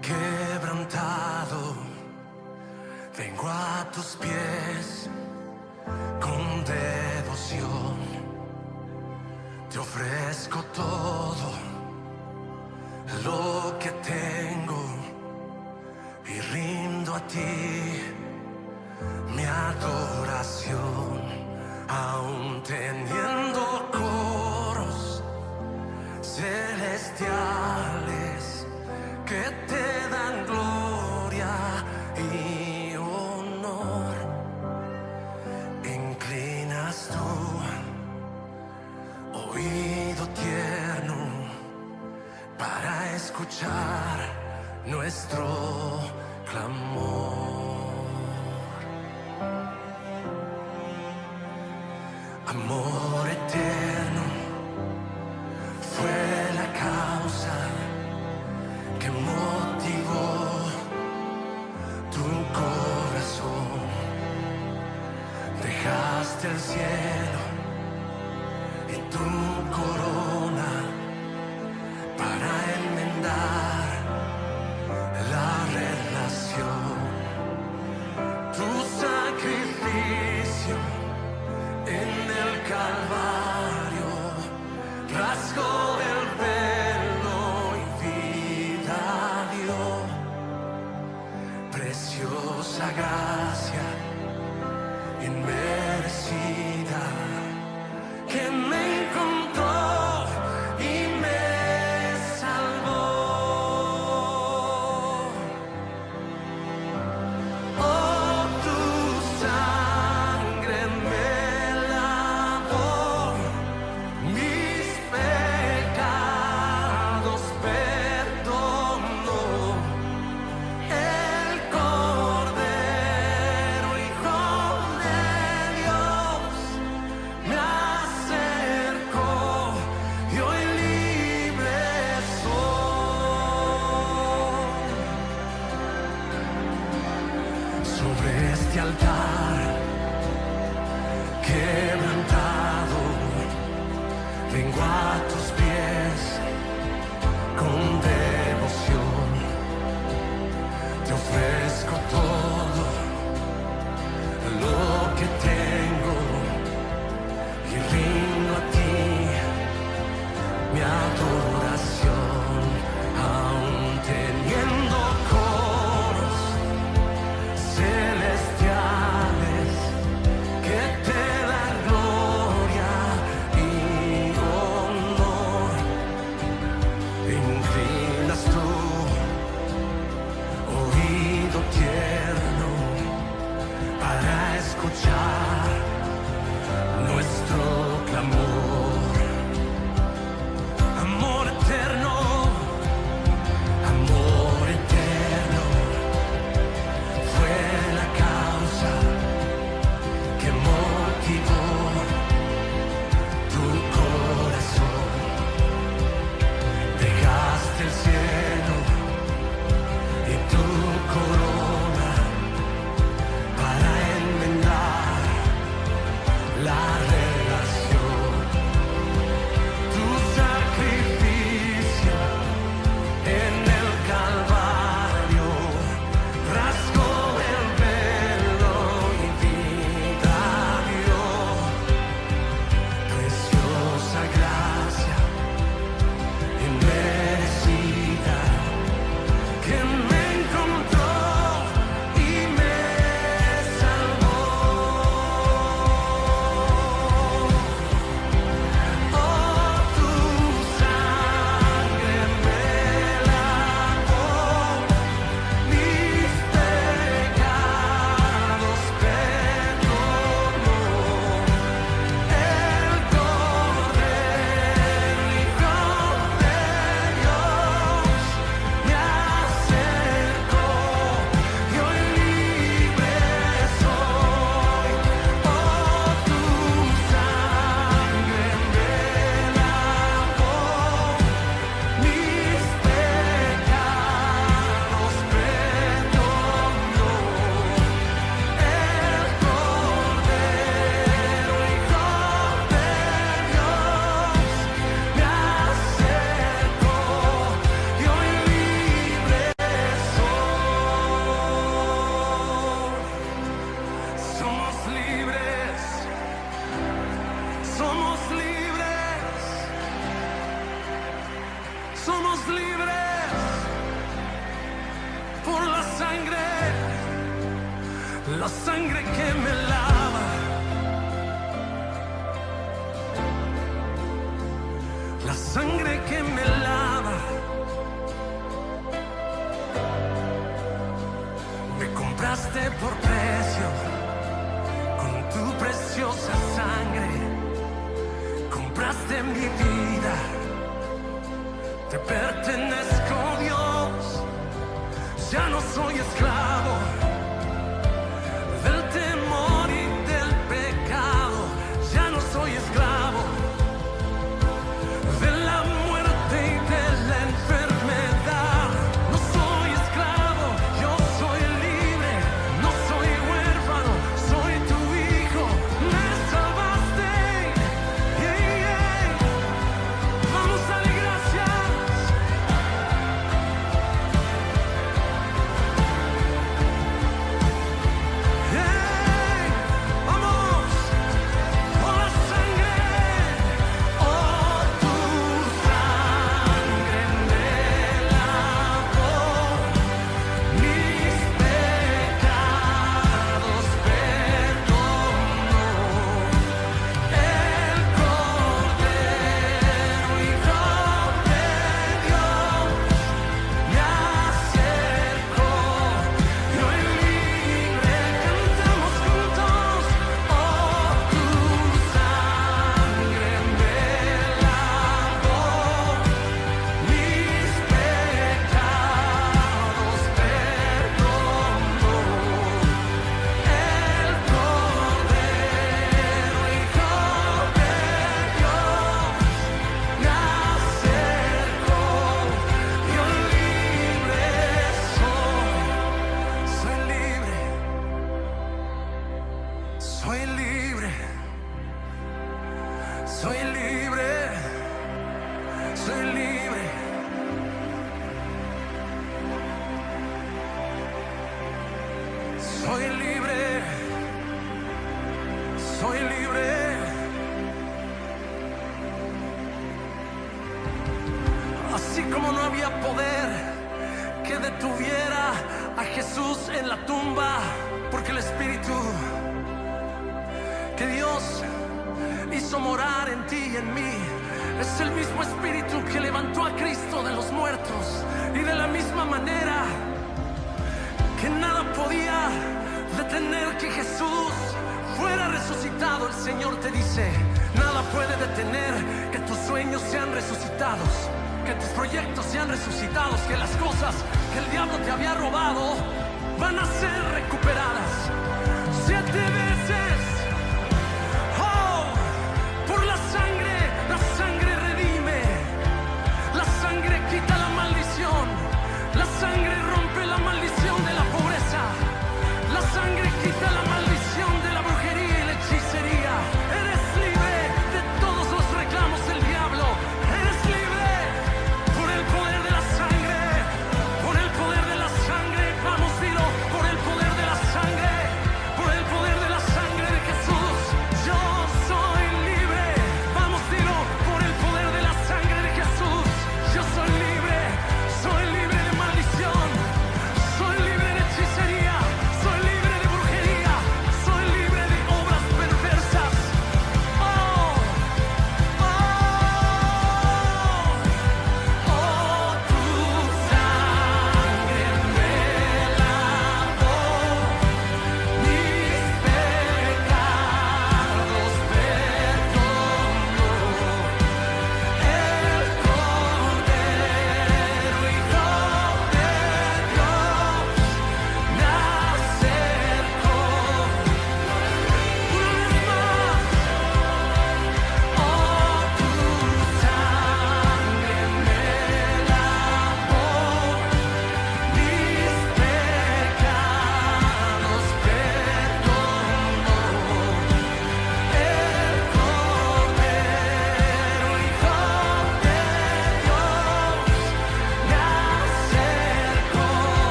quebrantado, vengo a tus pies con devoción. Te ofrezco todo lo que tengo y rindo a ti mi adoración, aún teniendo coros celestiales que te dan gloria y honor. Inclinas tu oído tierno para escuchar nuestro clamor. Amor eterno fue la causa que motivó tu corazón. Dejaste el cielo y tu corona para enmendar la relación. Tu sacrificio en el Calvario rasgó el velo y vida dio. Preciosa gracia inmerecida que me encontró y me salvó. Oh, tu sangre me lavó, mis pecados perdonó. El Cordero, Hijo de Dios, me acercó y hoy libre soy. Sobre este altar quebrantado vengo a tus pies con devoción. Te ofrezco todo lo que tengo y rindo a ti mi adoración, aún teniendo coros celestiales que te dan gloria y honor. Inclinas tú oído tierno para escuchar nuestro clamor. Amor eterno, fue la causa que motivó tu corazón. Dejaste el cielo y tu corona para enmendar la relación. Tu sacrificio en el Calvario rasgó el velo y vida dio. Preciosa gracia inmerecida que me encontró y me salvó. Oh, tu sangre me lavó, mis pecados perdonó. El Cordero, Hijo de Dios, me acercó y hoy libre soy. Oh, tu sangre me lavó, mis pecados perdonó. El Cordero, Hijo de Dios, me acercó y hoy libre soy. Somos libres, somos libres, somos libres por la sangre que me lava, la sangre que me lava. Me compraste por precio con tu preciosa sangre. Compraste mi vida, te pertenezco, Dios. Ya no soy esclavo del temor y del pecado. Ya no soy Soy libre, soy libre, soy libre. Soy libre, soy libre. Así como no había poder que detuviera a Jesús en la tumba, porque el Espíritu que Dios hizo morar en ti y en mí es el mismo Espíritu que levantó a Cristo de los muertos. Y de la misma manera que nada podía detener que Jesús fuera resucitado, el Señor te dice: nada puede detener que tus sueños sean resucitados, que tus proyectos sean resucitados, que las cosas que el diablo te había robado van a ser recuperadas. 7 veces